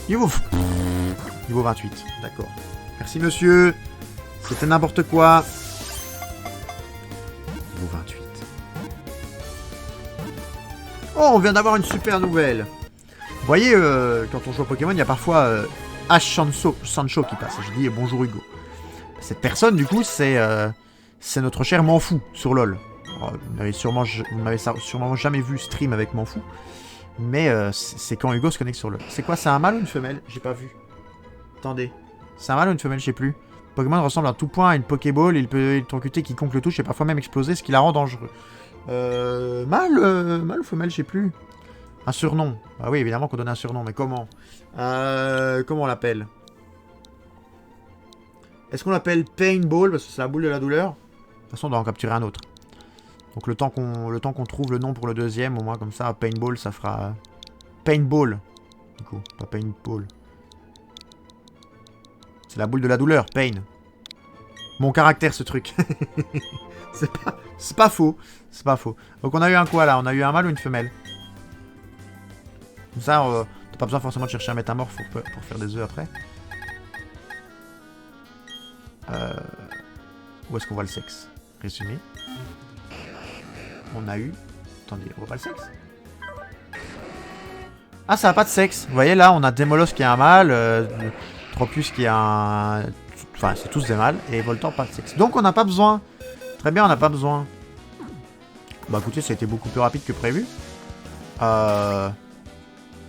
Niveau 28, d'accord. Merci monsieur. C'était n'importe quoi. Niveau 28. Oh, on vient d'avoir une super nouvelle. Vous voyez, quand on joue au Pokémon, il y a parfois Ash Sancho qui passe. Je dis bonjour Hugo. Cette personne, du coup, c'est notre cher Manfou sur LoL. Alors, vous m'avez sûrement jamais vu stream avec Manfou. Mais c'est quand Hugo se connecte sur LoL. C'est quoi, c'est un mâle ou une femelle? J'ai pas vu. Attendez. C'est un mâle ou une femelle? Je sais plus. Pokémon ressemble à tout point à une Pokéball. Il peut électrocuter quiconque le touche et parfois même exploser, ce qui la rend dangereux. Mâle ou femelle, je sais plus. Un surnom. Ah oui, évidemment qu'on donne un surnom, mais comment? Comment on l'appelle? Est-ce qu'on l'appelle Painball, parce que c'est la boule de la douleur? De toute façon, on doit en capturer un autre. Donc le temps qu'on trouve le nom pour le deuxième, au moins comme ça, Paintball, ça fera... Paintball. Du coup, pas Paintball. C'est la boule de la douleur, Pain. Mon caractère, ce truc. C'est pas faux. C'est pas faux. Donc on a eu un quoi là? On a eu un mâle ou une femelle? Comme ça, t'as pas besoin forcément de chercher un métamorphe pour faire des œufs après. Où est-ce qu'on voit le sexe? Résumé. On a eu... Attendez, on voit pas le sexe? Ah, ça n'a pas de sexe. Vous voyez, là, on a Démolos qui est un mâle, Tropius qui est un... Enfin, c'est tous des mâles, et Voltorb pas de sexe. Donc, on n'a pas besoin. Très bien, on n'a pas besoin. Bah, écoutez, ça a été beaucoup plus rapide que prévu.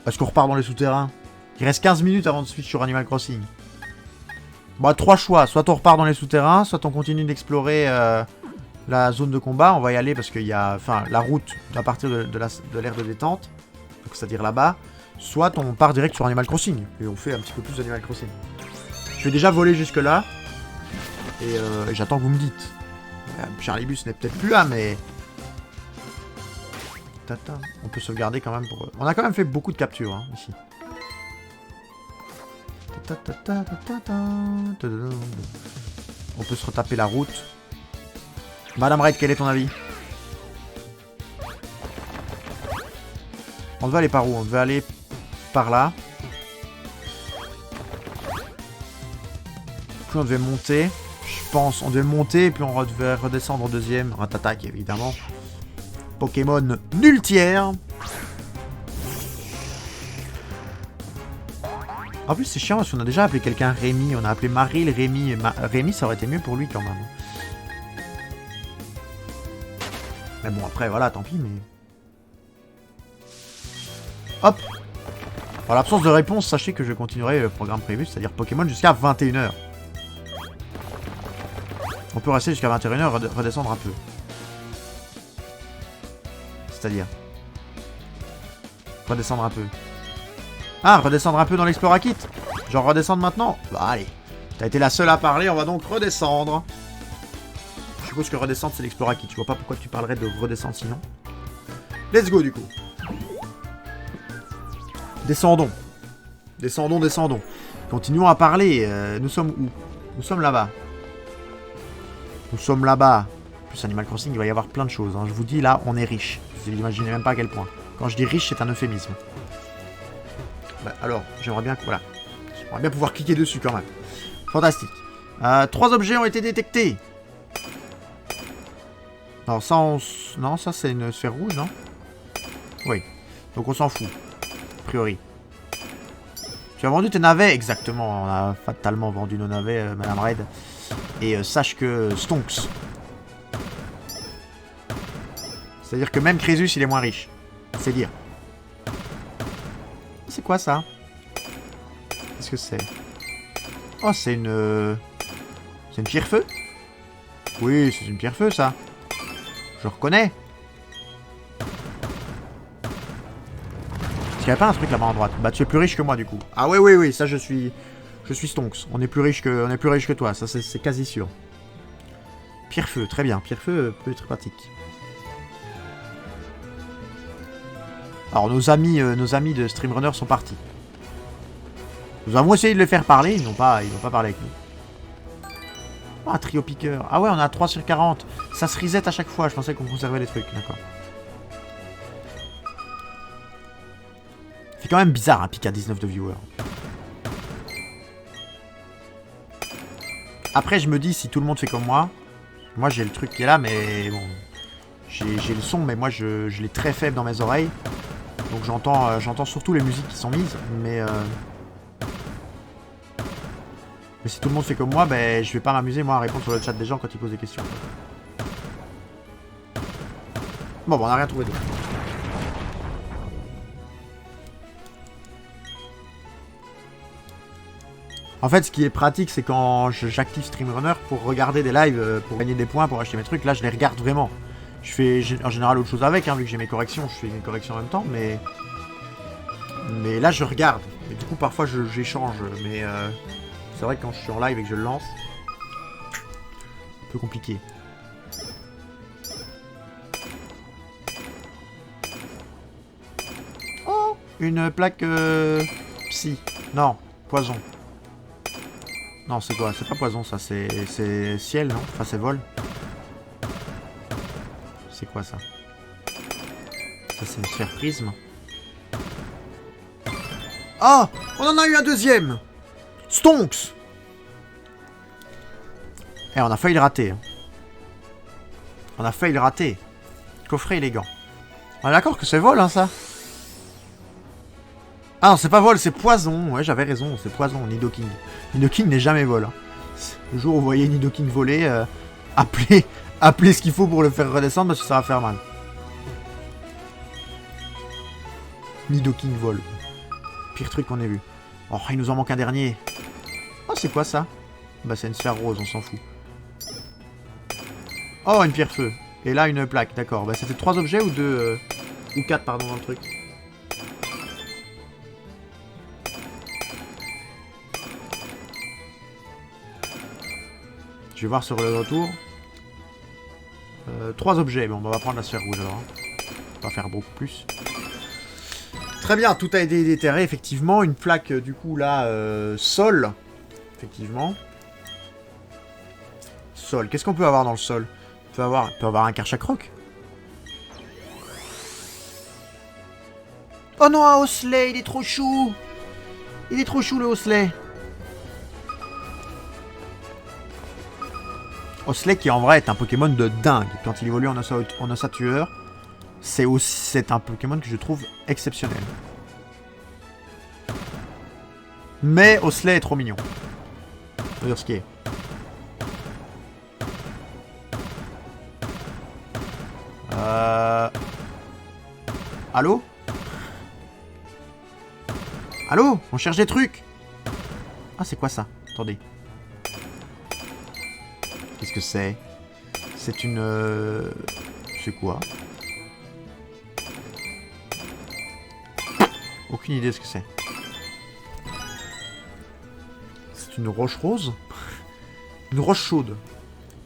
Est-ce qu'on repart dans les souterrains? Il reste 15 minutes avant de switch sur Animal Crossing. Bah, 3 choix. Soit on repart dans les souterrains, soit on continue d'explorer... la zone de combat, on va y aller parce qu'il y a... Enfin, la route à partir de l'aire de détente, c'est-à-dire là-bas, soit on part direct sur Animal Crossing, et on fait un petit peu plus d'Animal Crossing. Je vais déjà voler jusque-là, et j'attends que vous me dites. Charlibus n'est peut-être plus là, mais... Tata. On peut sauvegarder quand même pour... On a quand même fait beaucoup de captures, hein, ici. On peut se retaper la route. Madame Raid, quel est ton avis? On devait aller par où? On devait aller par là. Puis on devait monter. Je pense, on devait monter et puis on devait redescendre au deuxième. Ratatak, évidemment. Pokémon nul tiers. En plus, c'est chiant parce qu'on a déjà appelé quelqu'un Rémi. On a appelé Maril Rémi. Rémi, ça aurait été mieux pour lui quand même. Mais bon, après, voilà, tant pis, mais... Hop! En l'absence de réponse, sachez que je continuerai le programme prévu, c'est-à-dire Pokémon jusqu'à 21 h. On peut rester jusqu'à 21 h, redescendre un peu. C'est-à-dire... Redescendre un peu. Ah, redescendre un peu dans l'Explora-Kit. Genre redescendre maintenant? Bah allez. T'as été la seule à parler, on va donc redescendre. Je suppose que redescendre c'est l'Explora-Kit. Je vois pas pourquoi tu parlerais de redescendre sinon. Let's go du coup. Descendons. Descendons, descendons. Continuons à parler. Nous sommes où? Nous sommes là-bas. Nous sommes là-bas. Plus Animal Crossing, il va y avoir plein de choses. Hein. Je vous dis, là, on est riche. Vous n'imaginez même pas à quel point. Quand je dis riche, c'est un euphémisme. Bah, alors, j'aimerais bien... Voilà. J'aimerais bien pouvoir cliquer dessus, quand même. Fantastique. 3 objets ont été détectés. Alors, ça, non, ça, c'est une sphère rouge, non? Oui. Donc, on s'en fout. A priori. Tu as vendu tes navets? Exactement. On a fatalement vendu nos navets, Madame Red. Et sache que... Stonks. C'est-à-dire que même Crésus, il est moins riche. C'est dire. C'est quoi ça? Qu'est-ce que c'est? Oh, c'est une... C'est une pierre-feu? Oui, c'est une pierre-feu, ça. Je reconnais. Est-ce qu'il n'y a pas un truc là-bas à droite? Bah, tu es plus riche que moi, du coup. Ah oui, oui, oui, ça, je suis Stonks. On est plus riche que toi, ça, c'est quasi sûr. Pierre-feu, très bien. Pierre-feu peut être pratique. Alors, nos amis de Streamrunner sont partis. Nous avons essayé de les faire parler, ils n'ont pas parlé avec nous. Oh, un trio piqueur. Ah ouais, on a 3 sur 40. Ça se reset à chaque fois, je pensais qu'on conservait les trucs, d'accord. C'est quand même bizarre, un pic à 19 de viewers. Après, je me dis, si tout le monde fait comme moi j'ai le truc qui est là, mais bon... J'ai le son, mais moi, je l'ai très faible dans mes oreilles. Donc j'entends surtout les musiques qui sont mises, mais si tout le monde fait comme moi, ben je vais pas m'amuser moi à répondre sur le chat des gens quand ils posent des questions. Bon, on a rien trouvé d'autre. En fait, ce qui est pratique, c'est quand j'active Streamrunner pour regarder des lives, pour gagner des points, pour acheter mes trucs. Là, je les regarde vraiment. Je fais en général autre chose avec, hein, vu que j'ai mes corrections, je fais mes corrections en même temps, mais là, je regarde. Et du coup, parfois, j'échange, mais c'est vrai que quand je suis en live et que je le lance, un peu compliqué. Oh, une plaque psy. Non, poison. Non, c'est quoi? C'est pas poison, ça. C'est ciel, non? Enfin, c'est vol. C'est quoi, ça? Ça, c'est une sphère prisme. Ah! On en a eu un deuxième! Stonks! Eh, on a failli le rater. Hein. On a failli le rater. Coffret élégant. On est d'accord que c'est vol, hein, ça? Ah non, c'est pas vol, c'est poison. Ouais, j'avais raison, c'est poison, Nidoking. Nidoking n'est jamais vol. Hein. Le jour où vous voyez Nidoking voler, appelez ce qu'il faut pour le faire redescendre parce que ça va faire mal. Nidoking vol. Pire truc qu'on ait vu. Oh, il nous en manque un dernier. Oh, c'est quoi ça? Bah, c'est une sphère rose, on s'en fout. Oh, une pierre-feu. Et là, une plaque, d'accord. Bah, c'était 3 objets ou 2... ou 4, pardon, dans le truc. Je vais voir sur le retour. 3 objets. Bon, bah, on va prendre la sphère rouge, alors. On va faire beaucoup plus. Très bien, tout a été déterré, effectivement. Une plaque, du coup, là, sol. Effectivement. Sol. Qu'est-ce qu'on peut avoir dans le sol? On peut avoir un Karchakroc. Oh non, un Osley, il est trop chou. Il est trop chou, le Osley. Osley, qui en vrai est un Pokémon de dingue. Quand il évolue en Ossatueur, c'est un Pokémon que je trouve exceptionnel. Mais Osley est trop mignon. Faut dire ce qui est. Allô? Allô? On cherche des trucs. Ah, c'est quoi ça? Attendez. Qu'est-ce que c'est? C'est une... C'est quoi? Aucune idée de ce que c'est. C'est une roche rose? Une roche chaude.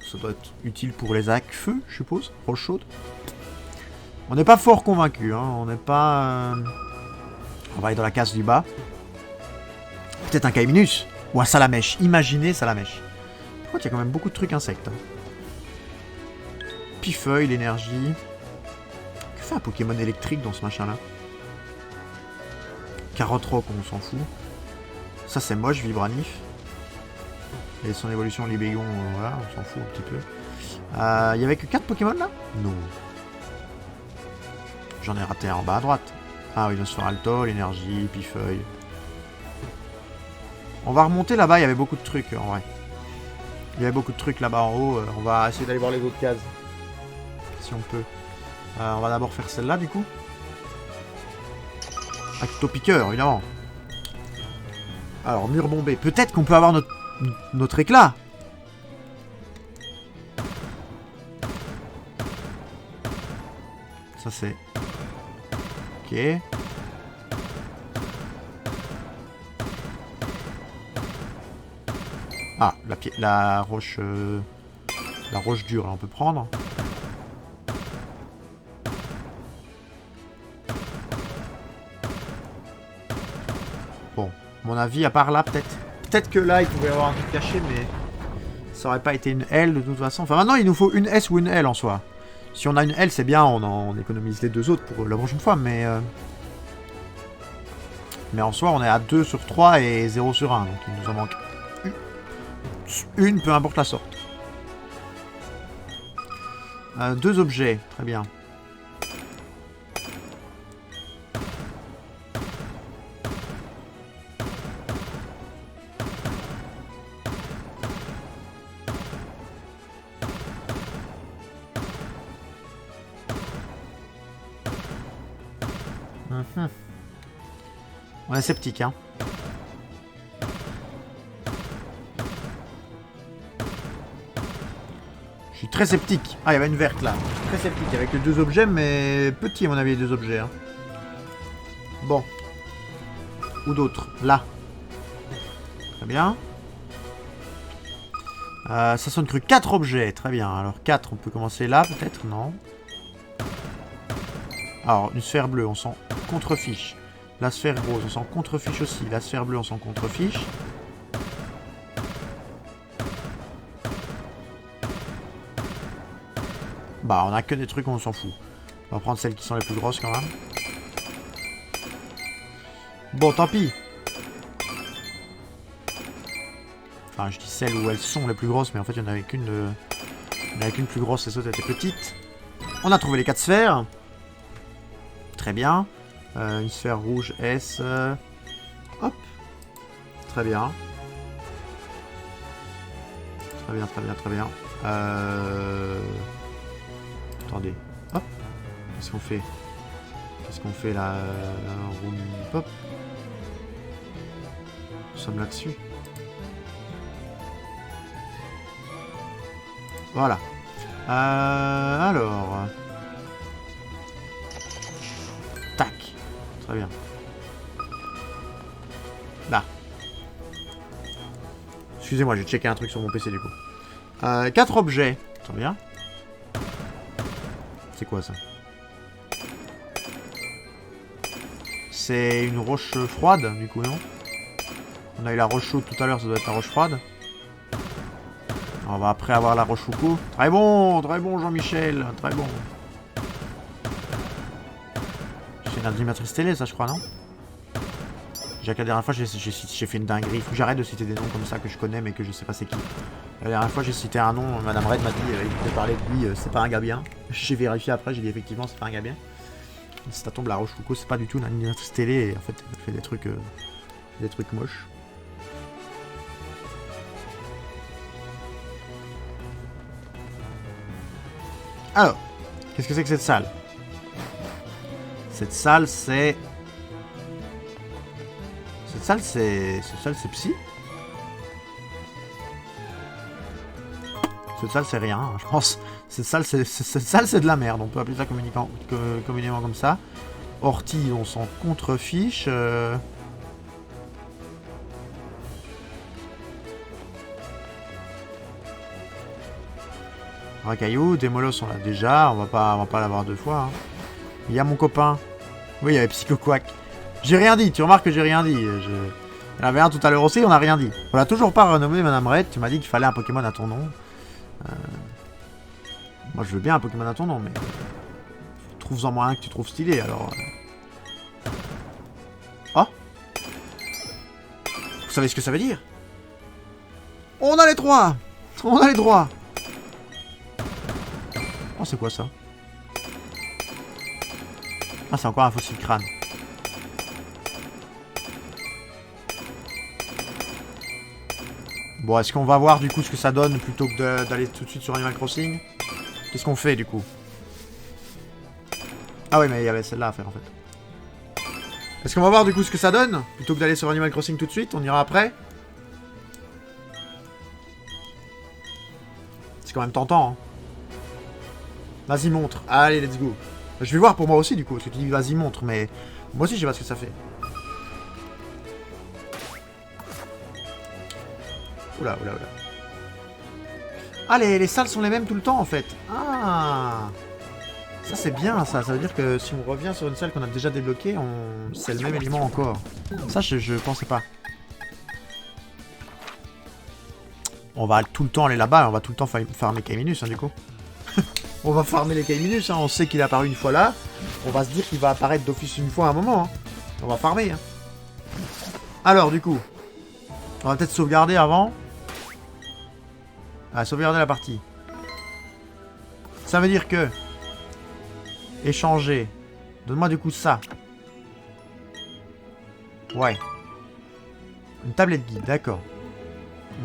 Ça doit être utile pour les attaques feu, je suppose. Roche chaude. On n'est pas fort convaincu, hein. On n'est pas... On va aller dans la case du bas. Peut-être un Kaiminus. Ou un Salamèche. Imaginez Salamèche. Par contre, il y a quand même beaucoup de trucs insectes. Pifeuille, l'énergie. Que fait un Pokémon électrique dans ce machin-là? Carotte rock, on s'en fout. Ça c'est moche, Vibranif. Et son évolution Libégon, voilà, on s'en fout un petit peu. Il y avait que 4 Pokémon là? Non. J'en ai raté un en bas à droite. Ah oui, Nosphore Alto, l'énergie, Pifeuille. On va remonter là-bas, il y avait beaucoup de trucs en vrai. Il y avait beaucoup de trucs là-bas en haut. On va essayer d'aller voir les autres cases. Si on peut. On va d'abord faire celle-là du coup. Acto-piqueur, évidemment. Alors, mur bombé. Peut-être qu'on peut avoir notre éclat. Ça c'est... Ok. Ah, la roche... la roche dure, là, on peut prendre. Bon, à mon avis, à part là, peut-être... Peut-être que là, il pouvait y avoir un truc caché, mais... Ça aurait pas été une L, de toute façon. Enfin, maintenant, il nous faut une S ou une L, en soi. Si on a une L, c'est bien, on économise les deux autres pour la prochaine fois, mais... Mais en soi, on est à 2 sur 3 et 0 sur 1, donc il nous en manque une, peu importe la sorte. 2 objets, très bien. On est sceptique, hein. Je suis très sceptique. Ah, il y avait une verte là. Je suis très sceptique avec les 2 objets, mais petit à mon avis les 2 objets. Hein. Bon. Ou d'autres. Là. Très bien. Ça sonne cru 4 objets. Très bien. Alors 4, on peut commencer là peut-être? Non. Alors, une sphère bleue, on s'en contrefiche. La sphère rose, on s'en contrefiche aussi. La sphère bleue, on s'en contrefiche. Bah, on a que des trucs où on s'en fout. On va prendre celles qui sont les plus grosses quand même. Bon, tant pis. Enfin, je dis celles où elles sont les plus grosses, mais en fait, il n'y en avait qu'une plus grosse, les autres étaient petites. On a trouvé les 4 sphères. Très bien. Une sphère rouge S. Hop. Très bien. Très bien, très bien, très bien. Attendez. Hop. Qu'est-ce qu'on fait? Qu'est-ce qu'on fait là? Room pop. Nous sommes là-dessus. Voilà. Alors. Tac. Très bien. Là. Excusez-moi, j'ai checké un truc sur mon PC du coup. 4 objets. Très bien. C'est quoi ça? C'est une roche froide, du coup, non? On a eu la roche chaude tout à l'heure, ça doit être la roche froide. On va après avoir la roche Foucault. Très bon Jean-Michel, très bon. C'est une animatrice télé, ça, je crois, non? Déjà que la dernière fois, j'ai fait une dinguerie. Faut que j'arrête de citer des noms comme ça que je connais, mais que je sais pas c'est qui. La dernière fois, j'ai cité un nom, Madame Red m'a dit, il devait parler de lui, c'est pas un gars bien. J'ai vérifié après, j'ai dit effectivement, c'est pas un gars bien. Si ça tombe, la Rochefoucauld, c'est pas du tout une animatrice télé, et en fait, elle fait des trucs moches. Alors, qu'est-ce que c'est que cette salle? Cette salle, c'est... Cette salle, c'est psy? Cette salle, c'est rien, hein, je pense. Cette salle, c'est de la merde. On peut appeler ça communément comme ça. Ortie, on s'en contrefiche. Racaillou, Démolos, on l'a déjà. On va pas l'avoir 2 fois. Hein. Il y a mon copain. Oui, il y avait Psychoquack. J'ai rien dit, tu remarques que j'ai rien dit. Il y en avait un tout à l'heure aussi, on n'a rien dit. On l'a toujours pas renommé, Madame Red. Tu m'as dit qu'il fallait un Pokémon à ton nom. Moi, je veux bien un Pokémon à ton nom, mais... Trouve-en moi un que tu trouves stylé, alors... Oh, savez ce que ça veut dire? On a les droits! On a les droits! Oh, c'est quoi ça? Ah, c'est encore un fossile crâne. Bon, est-ce qu'on va voir du coup ce que ça donne plutôt que d'aller tout de suite sur Animal Crossing? Qu'est-ce qu'on fait du coup? Ah oui, mais il y avait celle-là à faire en fait. Est-ce qu'on va voir du coup ce que ça donne? Plutôt que d'aller sur Animal Crossing tout de suite, on ira après. C'est quand même tentant. Hein. Vas-y, montre. Allez, let's go. Je vais voir pour moi aussi du coup, parce que tu dis vas-y, montre, mais moi aussi je sais pas ce que ça fait. Oula, oula, oula. Ah, les salles sont les mêmes tout le temps en fait. Ah, ça c'est bien ça. Ça veut dire que si on revient sur une salle qu'on a déjà débloquée, c'est le même élément encore. Ça je pensais pas. On va tout le temps aller là-bas et on va tout le temps farmer Kaiminus hein, du coup. On va farmer les Kaiminus, hein. On sait qu'il est apparu une fois là. On va se dire qu'il va apparaître d'office une fois à un moment. Hein. On va farmer. Hein. Alors du coup, on va peut-être sauvegarder avant. Ah, sauvegarder la partie. Ça veut dire que... Échanger. Donne-moi du coup ça. Ouais. Une tablette guide, d'accord.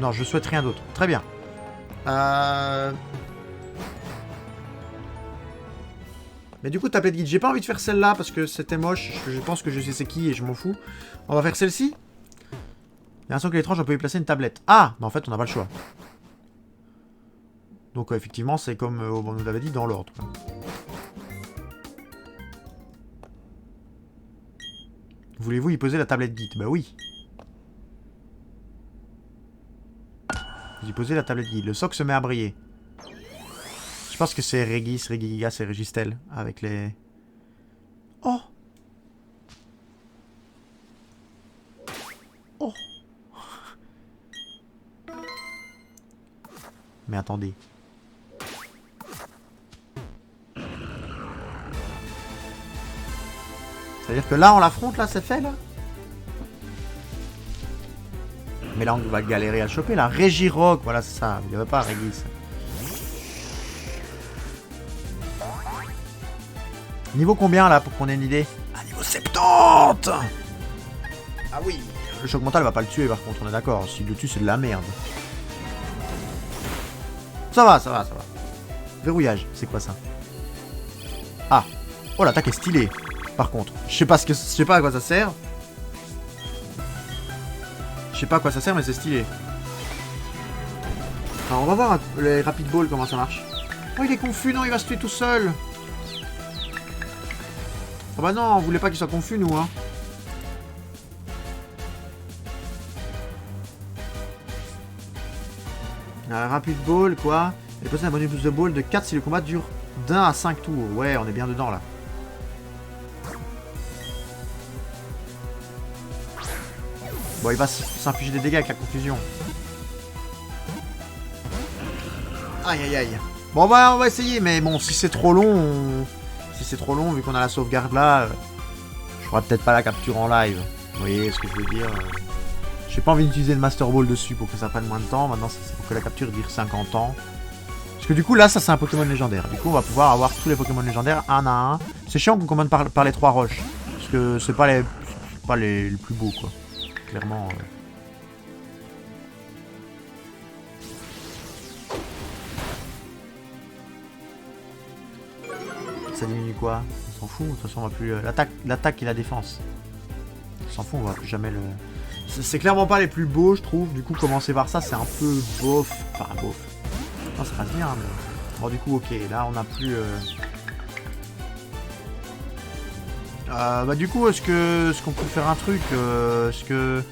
Non, je souhaite rien d'autre. Très bien. Mais du coup, tablette guide, j'ai pas envie de faire celle-là parce que c'était moche. Je pense que je sais c'est qui et je m'en fous. On va faire celle-ci. Il y a un son qui est étrange, on peut y placer une tablette. Ah, mais en fait, on n'a pas le choix. Donc effectivement, c'est comme on nous l'avait dit dans l'ordre. Voulez-vous y poser la tablette guide? Bah oui. Vous y posez la tablette guide. Le soc se met à briller. Je pense que c'est Régis, Regigigas et Régistel avec les... Oh! Oh! Mais attendez. C'est-à-dire que là, on l'affronte, là, c'est fait, là? Mais là, on va galérer à le choper, là. Régirock, voilà, c'est ça. Il n'y avait pas Régis. Niveau combien, là, pour qu'on ait une idée? Ah, niveau 70! Ah oui. Le choc mental va pas le tuer, par contre, on est d'accord. S'il le tue, c'est de la merde. Ça va, ça va, ça va. Verrouillage, c'est quoi ça? Ah. Oh, l'attaque est stylée. Par contre, je sais pas à quoi ça sert. Je sais pas à quoi ça sert, mais c'est stylé. Alors, on va voir les Rapid Balls, comment ça marche. Oh, il est confus, non, il va se tuer tout seul. Oh bah non, on voulait pas qu'il soit confus, nous, hein. Rapid Ball, quoi. Il est possible un bonus de ball de 4 si le combat dure d'1 à 5 tours. Ouais, on est bien dedans, là. Bon, il va s'infliger des dégâts avec la confusion. Aïe, aïe, aïe. Bon, bah, on va essayer, mais bon, si c'est trop long, si c'est trop long, vu qu'on a la sauvegarde là, je ferai peut-être pas la capture en live. Vous voyez ce que je veux dire? J'ai pas envie d'utiliser le Master Ball dessus pour que ça prenne moins de temps. Maintenant, c'est pour que la capture dure 50 ans. Parce que du coup, là, ça, c'est un Pokémon légendaire. Du coup, on va pouvoir avoir tous les Pokémon légendaires un à un. C'est chiant qu'on commande par les 3 roches. Parce que c'est pas les plus beaux, quoi. Clairement. Ça diminue quoi? On s'en fout. De toute façon, on va plus... L'attaque et la défense. On s'en fout, on va plus jamais le... C'est clairement pas les plus beaux, je trouve. Du coup, commencer par ça, c'est un peu bof. Enfin, bof. Non, ça passe bien, mais... Bon, du coup, ok. Là, on a plus... bah, du coup, est-ce qu'on peut faire un truc est-ce que...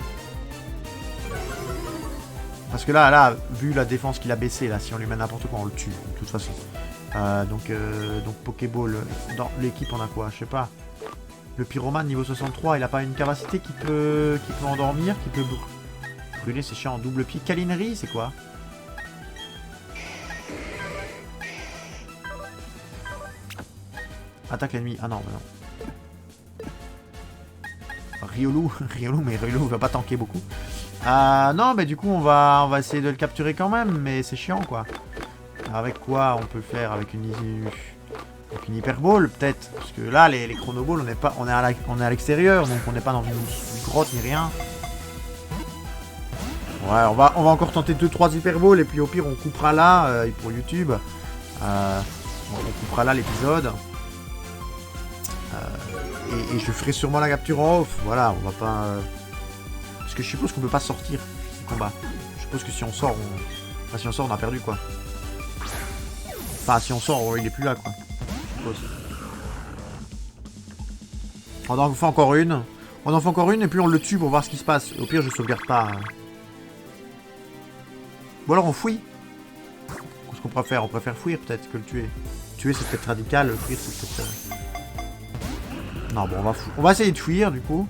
Parce que là, vu la défense qu'il a baissée, là, si on lui met n'importe quoi, on le tue, de toute façon. Donc Pokéball, dans l'équipe, on a quoi? Je sais pas. Le pyromane niveau 63, il a pas une capacité qui peut endormir, qui peut brûler, c'est chiant. Double pied. Câlinerie, c'est quoi? Attaque l'ennemi. Ah non, bah non. Riolu, mais Riolu va pas tanker beaucoup. Non, mais du coup, on va essayer de le capturer quand même, mais c'est chiant, quoi. Avec quoi on peut le faire? Avec une hyperball, peut-être. Parce que là, les chronoballs, on est à l'extérieur, donc on n'est pas dans une grotte ni rien. Ouais, on va encore tenter 2-3 hyperballs, et puis au pire, on coupera là, pour YouTube. On coupera là l'épisode. Et je ferai sûrement la capture en off. Voilà, on va pas... Parce que je suppose qu'on peut pas sortir du combat. Je suppose que si on sort, Enfin, si on sort, on a perdu, quoi. Enfin, si on sort, il est plus là, quoi. Je suppose. On en fait encore une. On en fait encore une, et puis on le tue pour voir ce qui se passe. Au pire, je sauvegarde pas. Ou alors on fouille. Qu'est-ce qu'on préfère? On préfère fuir, peut-être, que le tuer. Tuer, c'est peut-être radical. Fuir, c'est peut-être... Non, bon, on va essayer de fuir, du coup.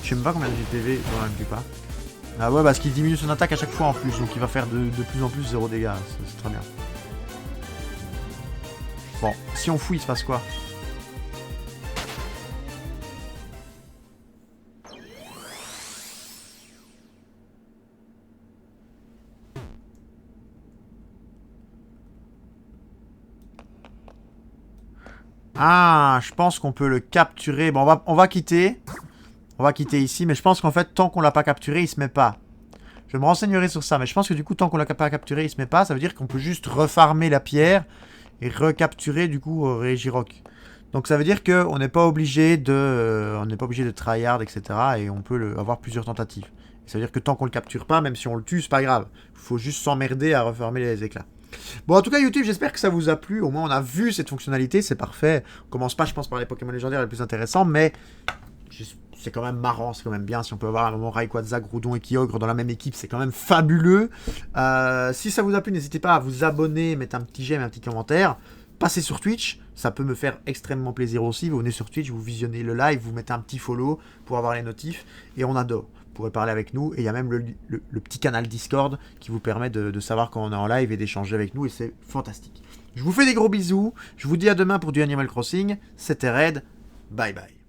Je sais même pas combien de PV. Non, il me tue pas. Ah ouais, parce qu'il diminue son attaque à chaque fois en plus, donc il va faire de plus en plus 0 dégâts. C'est très bien. Bon, si on fouille, il se passe quoi? Ah, je pense qu'on peut le capturer. Bon, on va quitter. On va quitter ici, mais je pense qu'en fait, tant qu'on l'a pas capturé, il se met pas. Je me renseignerai sur ça, mais je pense que du coup, tant qu'on l'a pas capturé, il se met pas. Ça veut dire qu'on peut juste refarmer la pierre et recapturer du coup Regirock. Donc ça veut dire qu'on n'est pas obligé de tryhard, etc. Et on peut avoir plusieurs tentatives. Et ça veut dire que tant qu'on le capture pas, même si on le tue, c'est pas grave. Il faut juste s'emmerder à refermer les éclats. Bon, en tout cas, YouTube, j'espère que ça vous a plu. Au moins, on a vu cette fonctionnalité, c'est parfait. On commence pas, je pense, par les Pokémon légendaires les plus intéressants, mais c'est quand même marrant, c'est quand même bien. Si on peut avoir un moment Rayquaza, Groudon et Kyogre dans la même équipe, c'est quand même fabuleux. Si ça vous a plu, n'hésitez pas à vous abonner, mettre un petit j'aime, un petit commentaire. Passez sur Twitch, ça peut me faire extrêmement plaisir aussi. Vous venez sur Twitch, vous visionnez le live, vous mettez un petit follow pour avoir les notifs, et on adore. Vous pourrez parler avec nous, et il y a même le petit canal Discord qui vous permet de savoir quand on est en live et d'échanger avec nous, et c'est fantastique. Je vous fais des gros bisous, je vous dis à demain pour du Animal Crossing, c'était Red, bye bye.